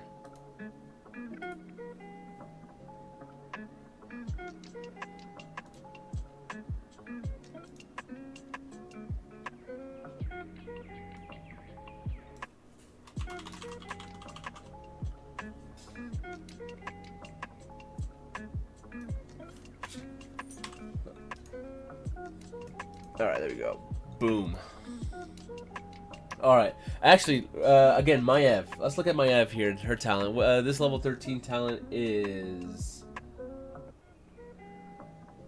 Alright, there we go. Boom. Alright. Actually, again, Maiev. Let's look at Maiev here, her talent. This level 13 talent is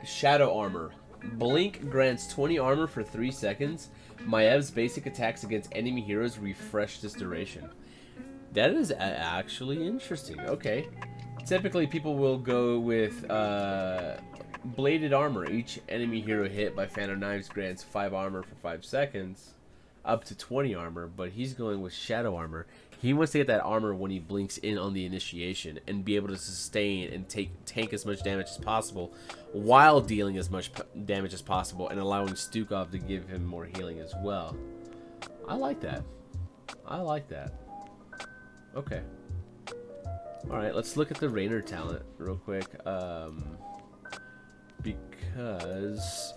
Shadow Armor. Blink grants 20 armor for 3 seconds. Maiev's basic attacks against enemy heroes refresh this duration. That is actually interesting. Okay. Typically, people will go with Bladed Armor. Each enemy hero hit by Fan of Knives grants 5 armor for 5 seconds, up to 20 armor, but he's going with Shadow Armor. He wants to get that armor when he blinks in on the initiation and be able to sustain and tank as much damage as possible while dealing as much damage as possible and allowing Stukov to give him more healing as well. I like that. I like that. Okay. Alright, let's look at the Rainer talent real quick. Because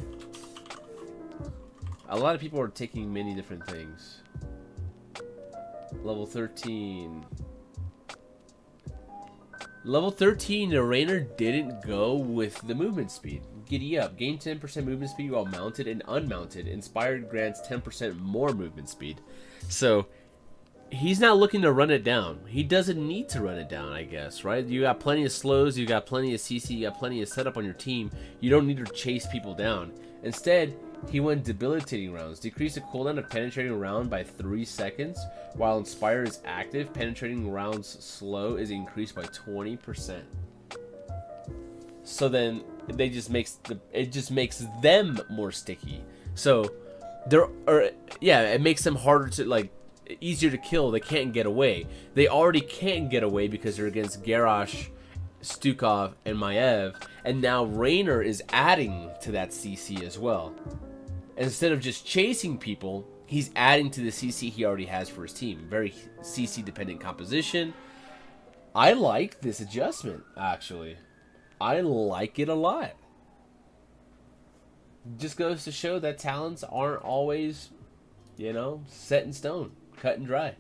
a lot of people are taking many different things. Level 13. Level 13, the Rainer didn't go with the movement speed. Giddy up. Gain 10% movement speed while mounted and unmounted. Inspired grants 10% more movement speed. So, he's not looking to run it down. He doesn't need to run it down, I guess, right? You got plenty of slows, you got plenty of CC, you got plenty of setup on your team. You don't need to chase people down. Instead, he went debilitating rounds. Decrease the cooldown of penetrating round by 3 seconds. While Inspire is active, penetrating rounds slow is increased by 20%. So then it just makes them more sticky. So it makes them harder to easier to kill. They can't get away. They already can't get away because they're against Garrosh, Stukov, and Maiev, and now Rainer is adding to that CC as well. Instead of just chasing people, he's adding to the CC he already has for his team. Very CC dependent composition. I like this adjustment, actually. I like it a lot. Just goes to show that talents aren't always, set in stone, cut and dry.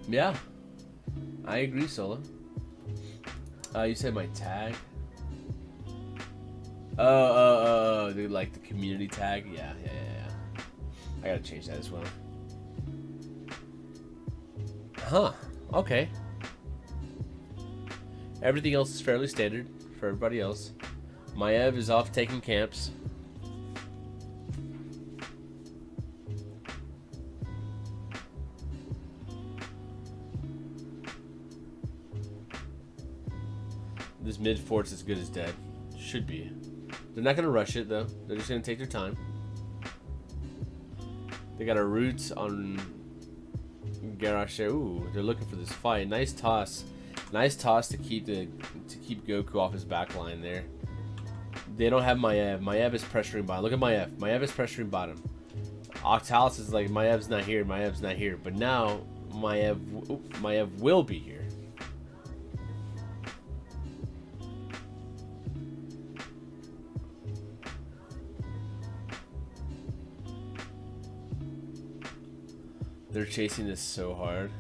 Yeah, I agree, Solo. You said my tag. Dude, like the community tag. Yeah. I gotta change that as well. Huh. Okay. Everything else is fairly standard for everybody else. Maiev is off taking camps. This mid fort's as good as dead. Should be. They're not gonna rush it though. They're just gonna take their time. They got a roots on Garrosh there. Ooh, they're looking for this fight. Nice toss. Nice toss to keep Goku off his back line there. They don't have Maiev. Maiev is pressuring bottom. Look at Maiev. Maiev is pressuring bottom. Octalis is like, Maiev's not here. Maiev's not here. But now Maiev will be here. They're chasing this so hard,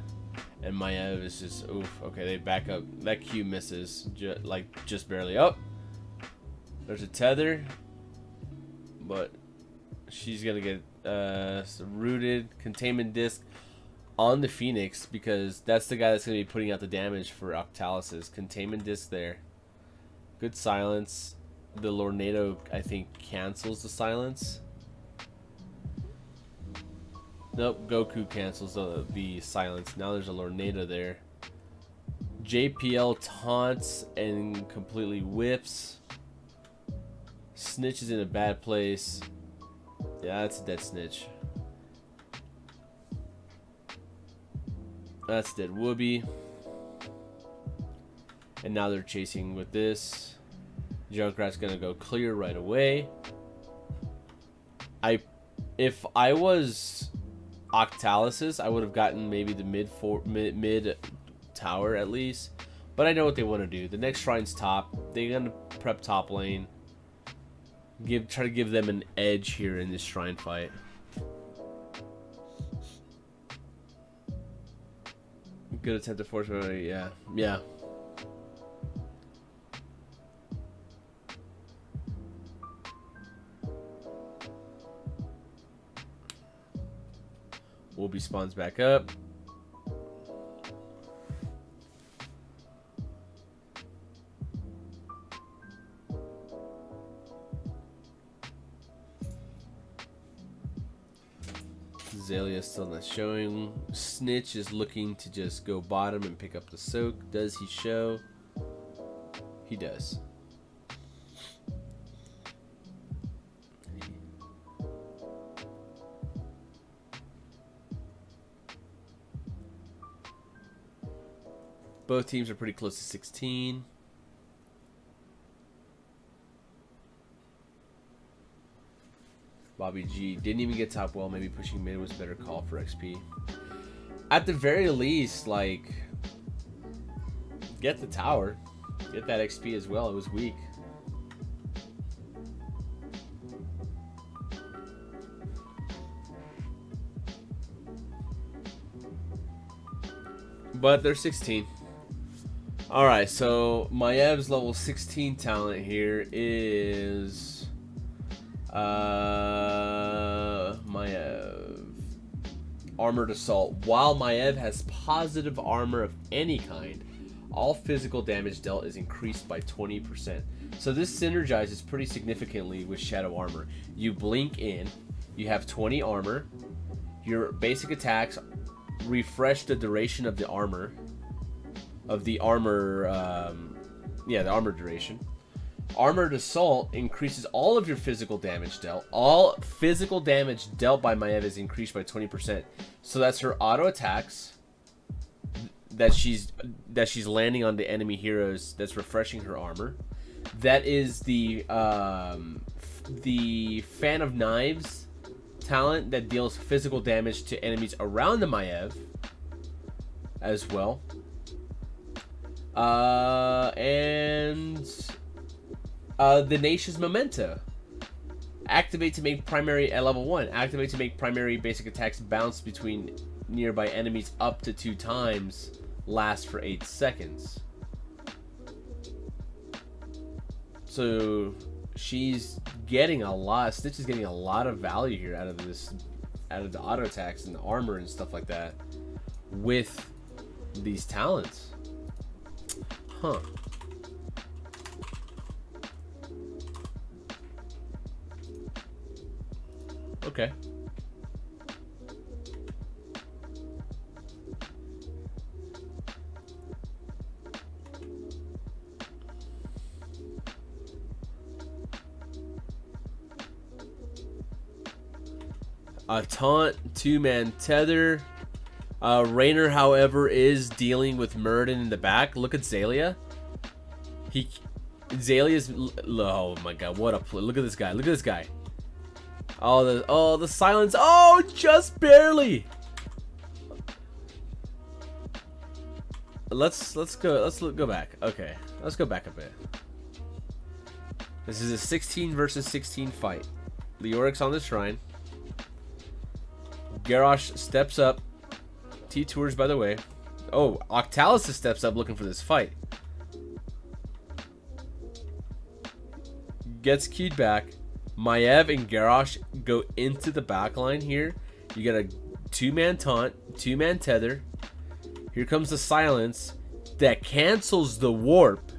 and Maiev is just oof. Okay, they back up. That Q misses, just barely. Up. There's a tether, but she's gonna get rooted. Containment disc on the Phoenix because that's the guy that's gonna be putting out the damage for Octalis's containment disc there. Good silence. The Lornado I think cancels the silence. Nope, Goku cancels the silence. Now there's a Lornado there. JPL taunts and completely whips. Snitch is in a bad place. Yeah, that's a dead Snitch. That's dead Whoopi. And now they're chasing with this. Junkrat's gonna go clear right away. If I was Octalis's, I would have gotten maybe the mid tower at least, but I know what they want to do. The next shrine's top. They're gonna prep top lane. Try to give them an edge here in this shrine fight. Good attempt to force, yeah. Whoopi spawns back up. Azalea's still not showing. Snitch is looking to just go bottom and pick up the soak. Does he show? He does. Both teams are pretty close to 16. Bobby G didn't even get top well. Maybe pushing mid was a better call for XP. At the very least, like, get the tower. Get that XP as well. It was weak. But they're 16. Alright, so Maiev's level 16 talent here is Maiev. Armored Assault. While Maiev has positive armor of any kind, all physical damage dealt is increased by 20%. So this synergizes pretty significantly with Shadow Armor. You blink in, you have 20 armor, your basic attacks refresh the duration of the armor. The armor duration. Armored Assault increases all of your physical damage dealt. All physical damage dealt by Maiev is increased by 20%. So that's her auto attacks that she's landing on the enemy heroes. That's refreshing her armor. That is the Fan of Knives talent that deals physical damage to enemies around the Maiev as well. The Nation's Memento. Activate to make primary at level 1. Activate to make primary basic attacks bounce between nearby enemies up to 2 times lasts for 8 seconds. So she's getting a lot. Snitch is getting a lot of value here out of this, out of the auto attacks and the armor and stuff like that with these talents. Huh. Okay. A taunt, 2-man tether. Raynor, however, is dealing with Murden in the back. Look at Zalia. Zalia's. Oh my god, what a play! Look at this guy. Look at this guy. Oh the silence. Oh, just barely. Let's go back. Okay, let's go back a bit. This is a 16 versus 16 fight. Leoric's on the shrine. Garrosh steps up. T-Tours, by the way. Oh, Octalis steps up looking for this fight. Gets keyed back. Maiev and Garrosh go into the back line here. You get a 2-man taunt, 2-man tether. Here comes the silence that cancels the warp.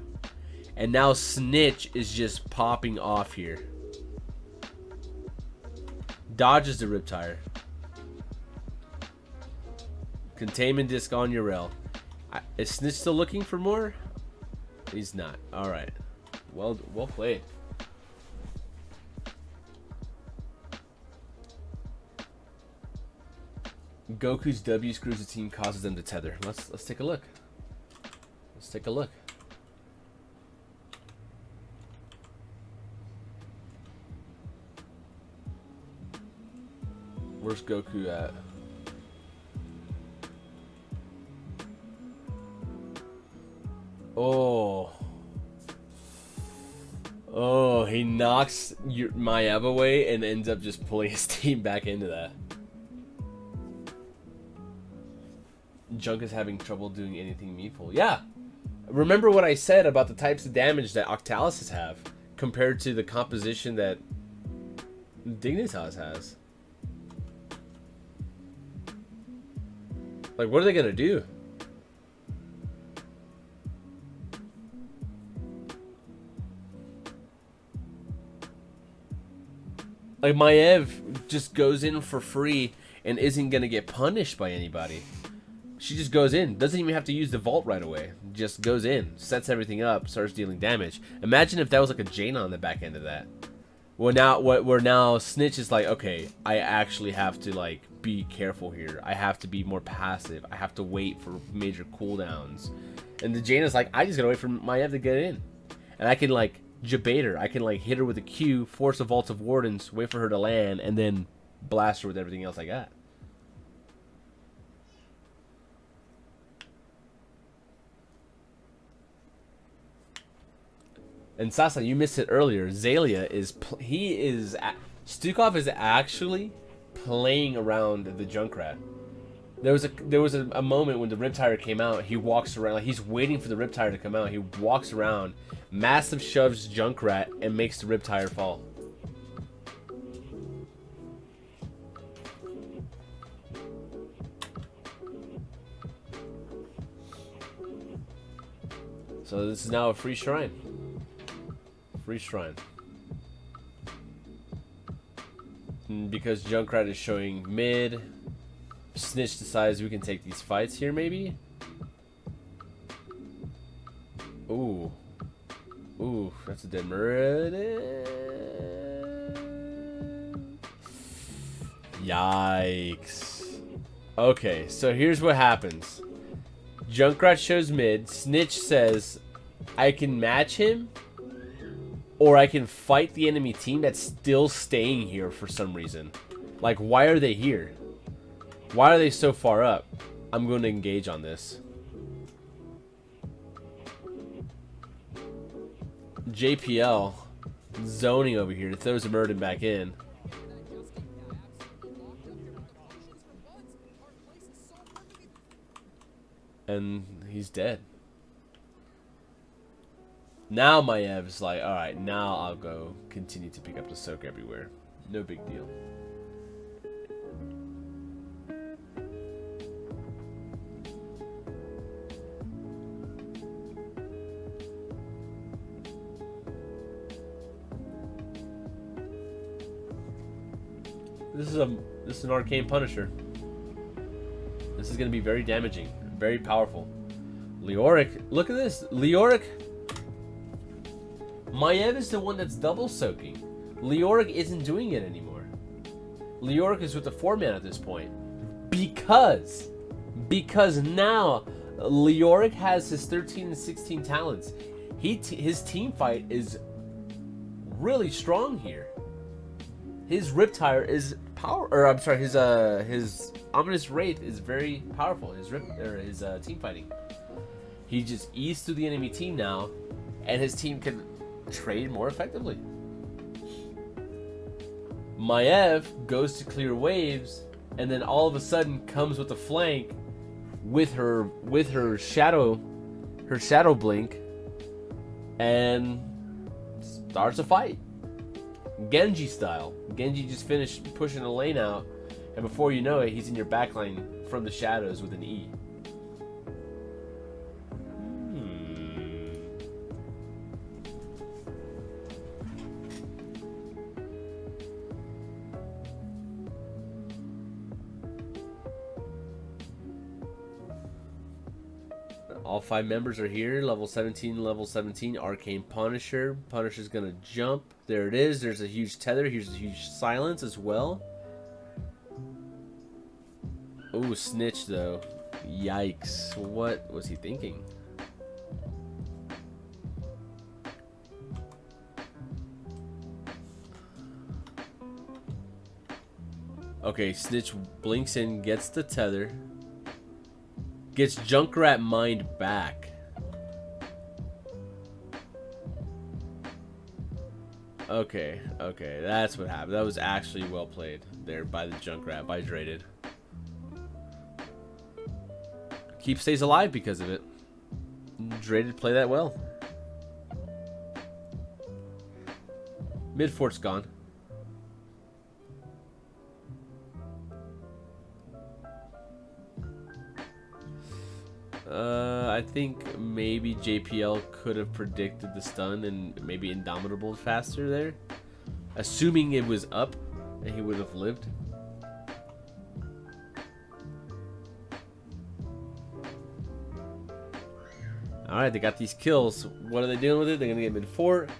And now Snitch is just popping off here. Dodges the Riptire. Containment disc on your rail. Is Snitch still looking for more? He's not. All right. Well played. Goku's W screws the team, causes them to tether. Let's take a look. Let's take a look. Where's Goku at? Oh, he knocks Maiev away and ends up just pulling his team back into that. Junk is having trouble doing anything meaningful. Yeah. Remember what I said about the types of damage that Octalis have compared to the composition that Dignitas has. Like, what are they going to do? Like, Maiev just goes in for free and isn't going to get punished by anybody. She just goes in. Doesn't even have to use the vault right away. Just goes in. Sets everything up. Starts dealing damage. Imagine if that was like a Jaina on the back end of that. Well, now Snitch is like, okay, I actually have to, like, be careful here. I have to be more passive. I have to wait for major cooldowns. And the Jaina's like, I just gotta wait for Maiev to get in. And I can, like, jabait her. I can, like, hit her with a Q, force a Vault of Wardens, wait for her to land, and then blast her with everything else I got. And Sasa, you missed it earlier. Zalia Stukov is actually playing around the Junkrat. There was a moment when the Riptire came out. He walks around, like he's waiting for the Riptire to come out. He walks around, massive shoves Junkrat, and makes the Riptire fall. So this is now a free shrine. Free shrine. And because Junkrat is showing mid, Snitch decides we can take these fights here, maybe? Ooh. Ooh, that's a dead murder. Yikes. Okay, so here's what happens. Junkrat shows mid. Snitch says, I can match him, or I can fight the enemy team that's still staying here for some reason. Like, why are they here? Why are they so far up? I'm going to engage on this. JPL zoning over here. Throws a Murden back in. And He's dead. Now Maev's like, alright, now I'll go continue to pick up the soak everywhere. No big deal. This is an arcane Punisher. This is going to be very damaging, very powerful. Leoric, look at this. Leoric. Maiev is the one that's double soaking. Leoric isn't doing it anymore. Leoric is with the 4-man at this point. Because now Leoric has his 13 and 16 talents. His team fight is really strong here. His Riptire is his Ominous Wraith is very powerful. His team fighting. He just eased through the enemy team now, and his team can trade more effectively. Maiev goes to clear waves, and then all of a sudden comes with a flank with her shadow blink, and starts a fight. Genji style. Genji just finished pushing a lane out, and before you know it, he's in your backline from the shadows with an E. All 5 members are here. Level 17, Arcane Punisher. Punisher's gonna jump. There it is. There's a huge tether. Here's a huge silence as well. Ooh, Snitch though. Yikes. What was he thinking? Okay, Snitch blinks in, gets the tether. Gets Junkrat Mind back. Okay, that's what happened. That was actually well played there by the Junkrat, by Draded. Keep stays alive because of it. Draded play that well. Mid fort's gone. I think maybe JPL could have predicted the stun and maybe Indomitable faster there. Assuming it was up and he would have lived. Alright, they got these kills. What are they doing with it? They're going to get mid fort.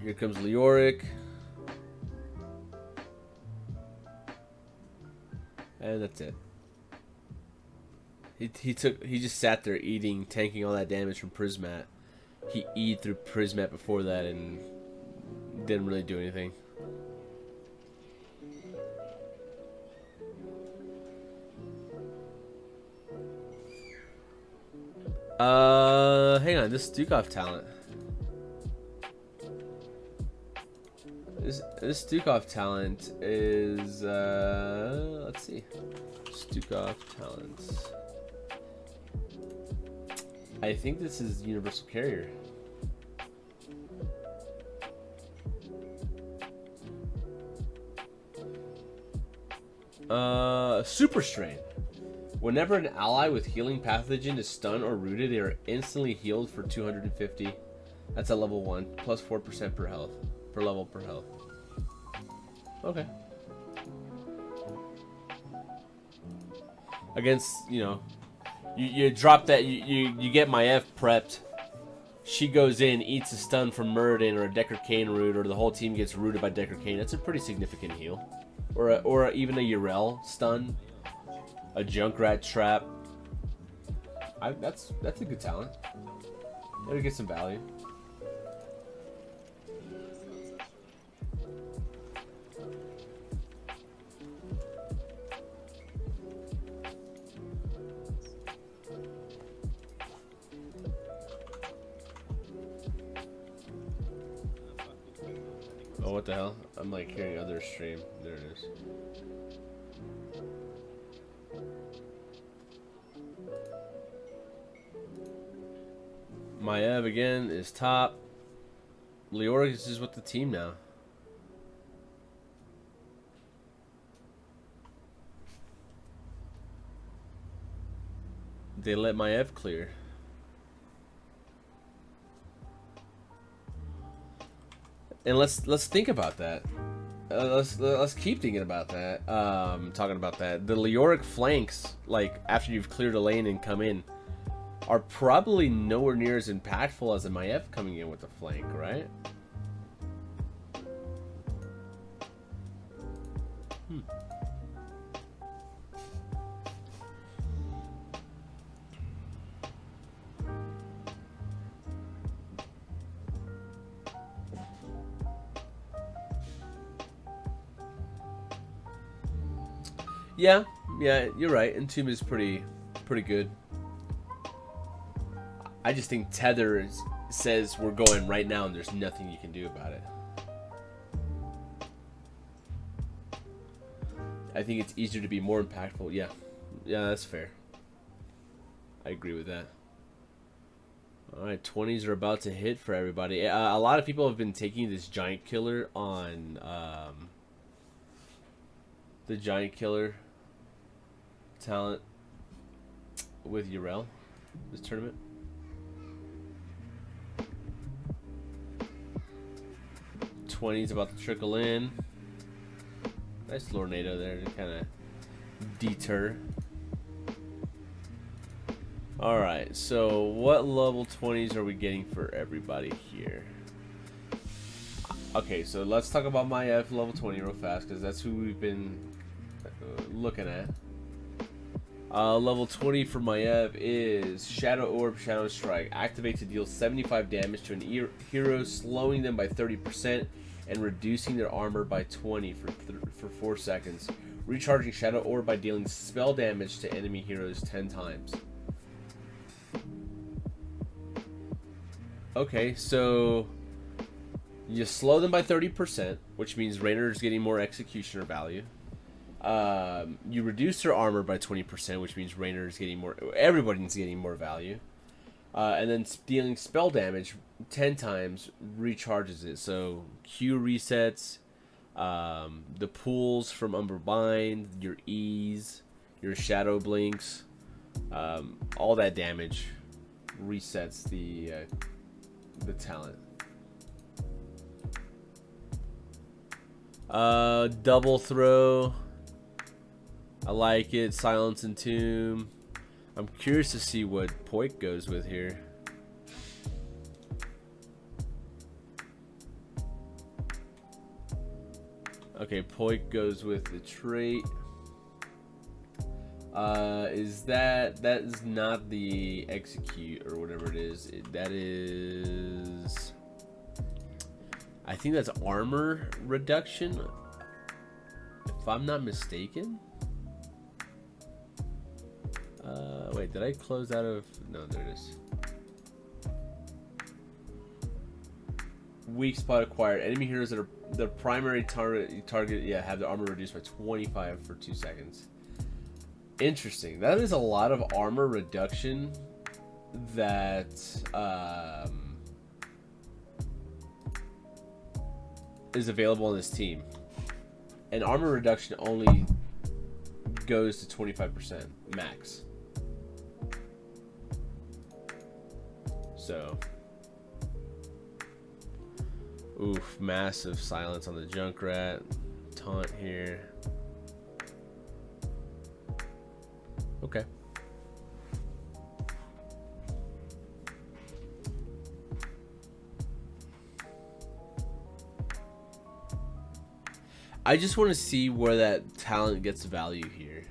Here comes Leoric. And that's it. He just sat there eating, tanking all that damage from Prismat. He E'd through Prismat before that and didn't really do anything. Hang on, this Stukov talent. This Stukov talent is, let's see. Stukov talents. I think this is Universal Carrier. Super Strain. Whenever an ally with healing pathogen is stunned or rooted, they are instantly healed for 250. That's at level 1, plus 4% per health. Per level per health. Okay. Against, you know, you drop that, you get Maiev prepped. She goes in, eats a stun from Muradin or a Decker Kane root, or the whole team gets rooted by Decker Kane. That's a pretty significant heal. Or even a Urel stun. A Junkrat trap. That's a good talent. That'll get some value. Oh, what the hell? I'm like hearing other stream. There it is. Maiev again is top. Leoric is just with the team now. They let Maiev clear. And let's think about that. Let's keep thinking about that. Talking about that. The Leoric flanks, like after you've cleared a lane and come in, are probably nowhere near as impactful as a Maiev coming in with the flank, right? Yeah, you're right. Entomb is pretty good. I just think Tether says we're going right now and there's nothing you can do about it. I think it's easier to be more impactful. Yeah, that's fair. I agree with that. All right, 20s are about to hit for everybody. A lot of people have been taking this giant killer on the giant killer talent with Urel this tournament. '20's about to trickle in. Nice Lornado there to kind of deter. Alright, so what level 20s are we getting for everybody here? Okay, so let's talk about Maiev level 20 real fast, because that's who we've been looking at. Level 20 for Maiev is Shadow Orb, Shadow Strike. Activate to deal 75 damage to an hero, slowing them by 30% and reducing their armor by 20 for 4 seconds. Recharging Shadow Orb by dealing spell damage to enemy heroes 10 times. Okay, so you slow them by 30%, which means Raynor is getting more executioner value. You reduce their armor by 20%, which means Raynor is getting more. Everybody's getting more value. And then dealing spell damage 10 times recharges it. So Q resets, the pools from Umberbind, your E's, your Shadow Blinks, all that damage resets the talent. Double throw. I like it. Silence and Tomb. I'm curious to see what Poik goes with here. Okay, Poik goes with the trait. That is not the execute or whatever it is. That is, I think that's armor reduction, if I'm not mistaken. Wait, did I close out of? No, there it is. Weak spot acquired. Enemy heroes that are the primary target. Yeah, have their armor reduced by 25 for 2 seconds. Interesting. That is a lot of armor reduction that is available on this team. And armor reduction only goes to 25% max. So, oof, massive silence on the Junkrat. Taunt here. Okay. I just want to see where that talent gets value here.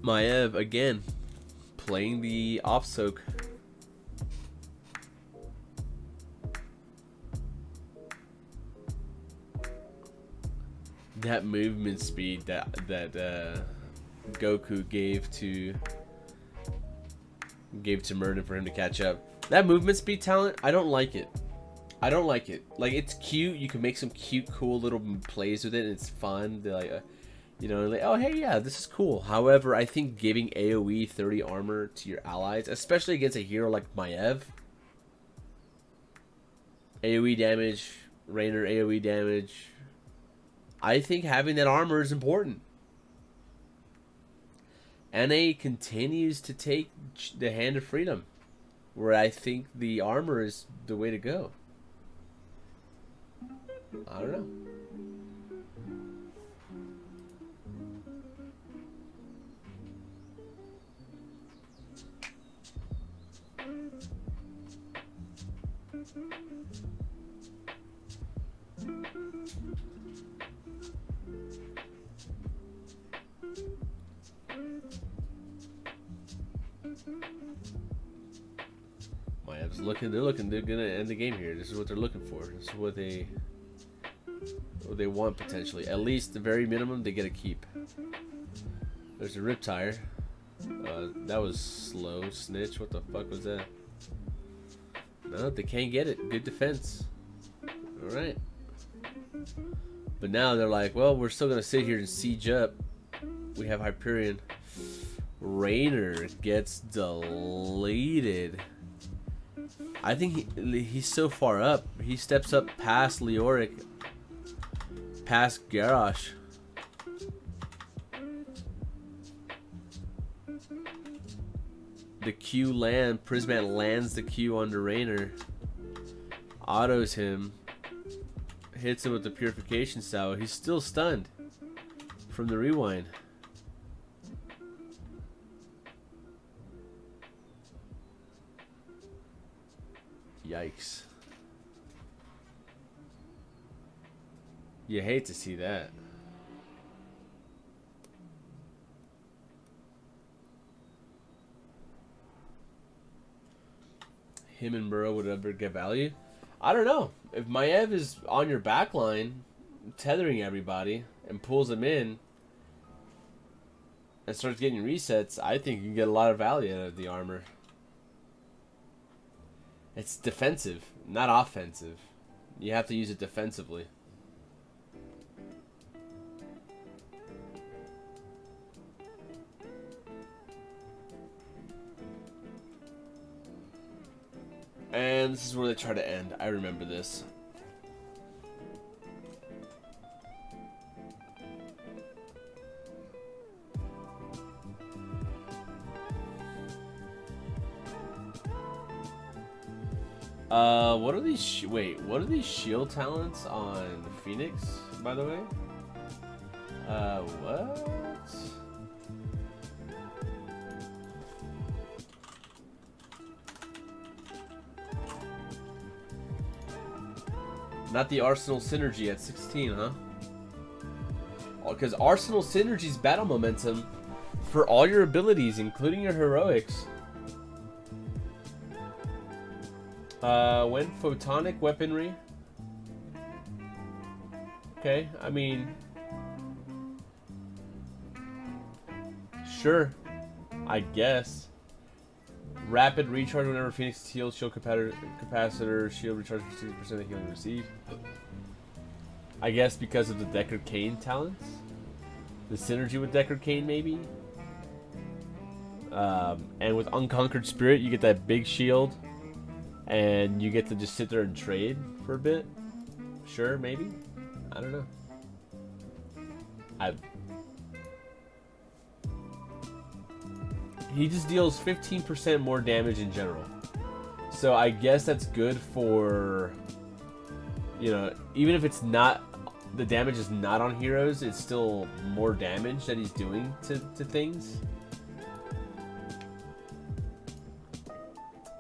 Maiev again playing the off soak. That movement speed that Goku gave to Murden for him to catch up. That movement speed talent, I don't like it. I don't like it. Like, it's cute. You can make some cute, cool little plays with it, and it's fun. They're like, you know, like, oh, hey, yeah, this is cool. However, I think giving AoE 30 armor to your allies, especially against a hero like Maiev, AoE damage, Rainer AoE damage, I think having that armor is important. NA continues to take the hand of freedom, where I think the armor is the way to go. I don't know. Maev's looking. They're gonna end the game here. This is what they're looking for. This is what they want potentially. At least the very minimum, they get a keep. There's a rip tire. That was slow. Snitch. What the fuck was that? No, they can't get it. Good defense. All right. But now they're like, well, we're still gonna sit here and siege up. We have Hyperion. Rainer gets deleted. I think he's so far up. He steps up past Leoric, past Garrosh. The Q land, Prismat lands the Q under Rainer, autos him, hits him with the Purification Salvo. He's still stunned from the rewind. Yikes. You hate to see that. Him and Burrow would ever get value? I don't know. If Maiev is on your back line, tethering everybody, and pulls them in, and starts getting resets, I think you can get a lot of value out of the armor. It's defensive, not offensive. You have to use it defensively. And this is where they try to end. I remember this. What are these? Wait, what are these shield talents on Phoenix? By the way, what? Not the Arsenal Synergy at 16, huh? Because Arsenal Synergy's battle momentum for all your abilities, including your heroics. When photonic weaponry. Okay, I mean, sure, I guess. Rapid recharge whenever Phoenix heals, shield capacitor, shield recharge for 60% of healing received. I guess because of the Deckard Cain talents? The synergy with Deckard Cain, maybe? And with Unconquered Spirit, you get that big shield. And you get to just sit there and trade for a bit. Sure, maybe. I don't know. He just deals 15% more damage in general. So I guess that's good for, you know, even if it's not, the damage is not on heroes, it's still more damage that he's doing to things.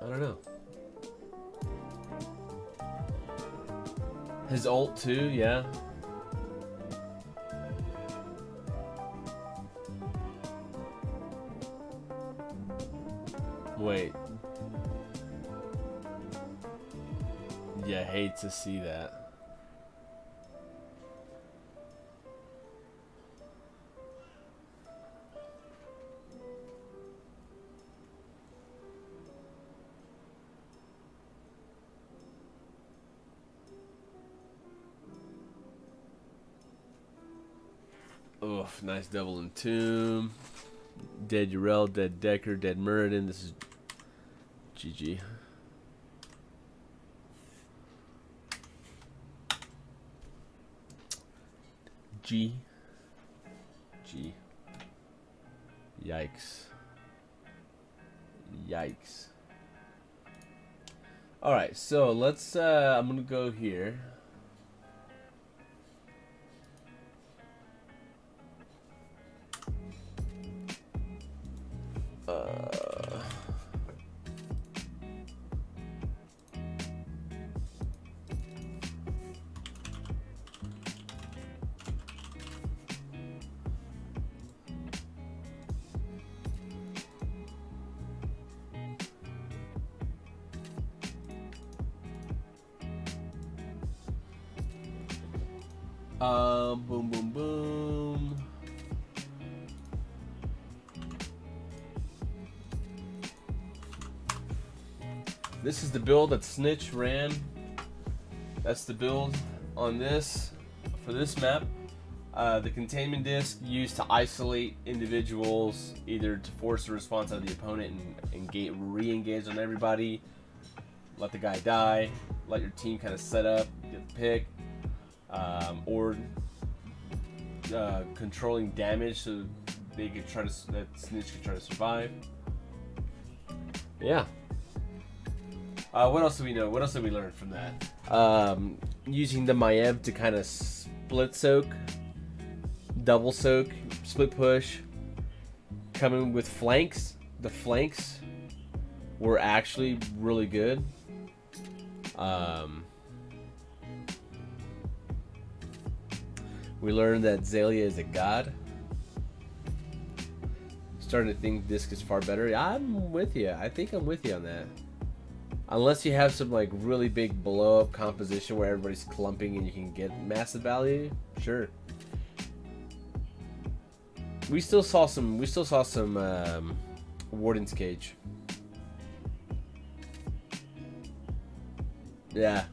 I don't know. His ult too, yeah. Wait. Yeah, hate to see that. Nice double entomb. Dead Urel, dead Decker, dead Muradin. This is GG. G. Yikes. Yikes. Alright, so let's I'm gonna go here. Boom, boom, boom. This is the build that Snitch ran. That's the build on this, for this map. The containment disc used to isolate individuals, either to force a response out of the opponent and re-engage on everybody, let the guy die, let your team kind of set up, get the pick, or controlling damage so they could try to, that Snitch could try to survive. Yeah. What else do we know? What else did we learn from that? Using the Maiev to kind of split soak, double soak, split push, coming with flanks. The flanks were actually really good. We learned that Zalia is a god. Starting to think Disc is far better. I'm with you. I think I'm with you on that. Unless you have some like really big blow up composition where everybody's clumping and you can get massive value, sure. We still saw some Warden's Cage. Yeah.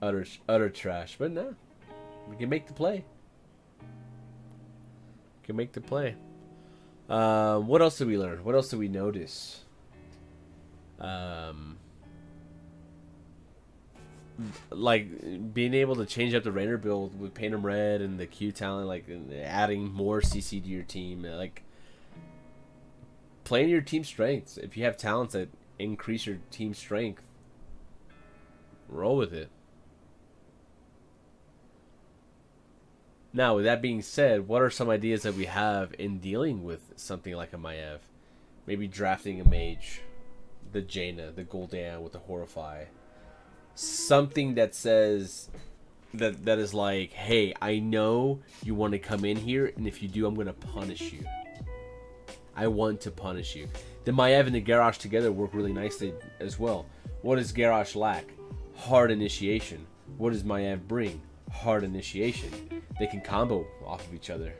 utter trash, but no. We can make the play. Can make the play. What else did we learn? What else did we notice? Like being able to change up the Rainer build with Paint 'em Red and the Q talent, like adding more CC to your team, like playing your team strengths. If you have talents that increase your team strength, roll with it. Now, with that being said, what are some ideas that we have in dealing with something like a Maiev? Maybe drafting a mage, the Jaina, the Gul'dan with the Horrify. Something that says that is like, hey, I know you want to come in here, and if you do, I'm going to punish you. I want to punish you. The Maiev and the Garrosh together work really nicely as well. What does Garrosh lack? Hard initiation. What does Maiev bring? Hard initiation. They can combo off of each other.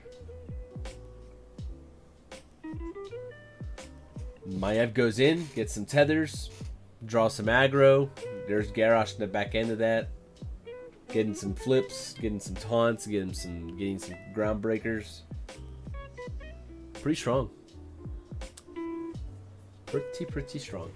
Maiev goes in, gets some tethers, draws some aggro. There's Garrosh in the back end of that, getting some flips, getting some taunts, getting some ground breakers. Pretty strong. Pretty strong.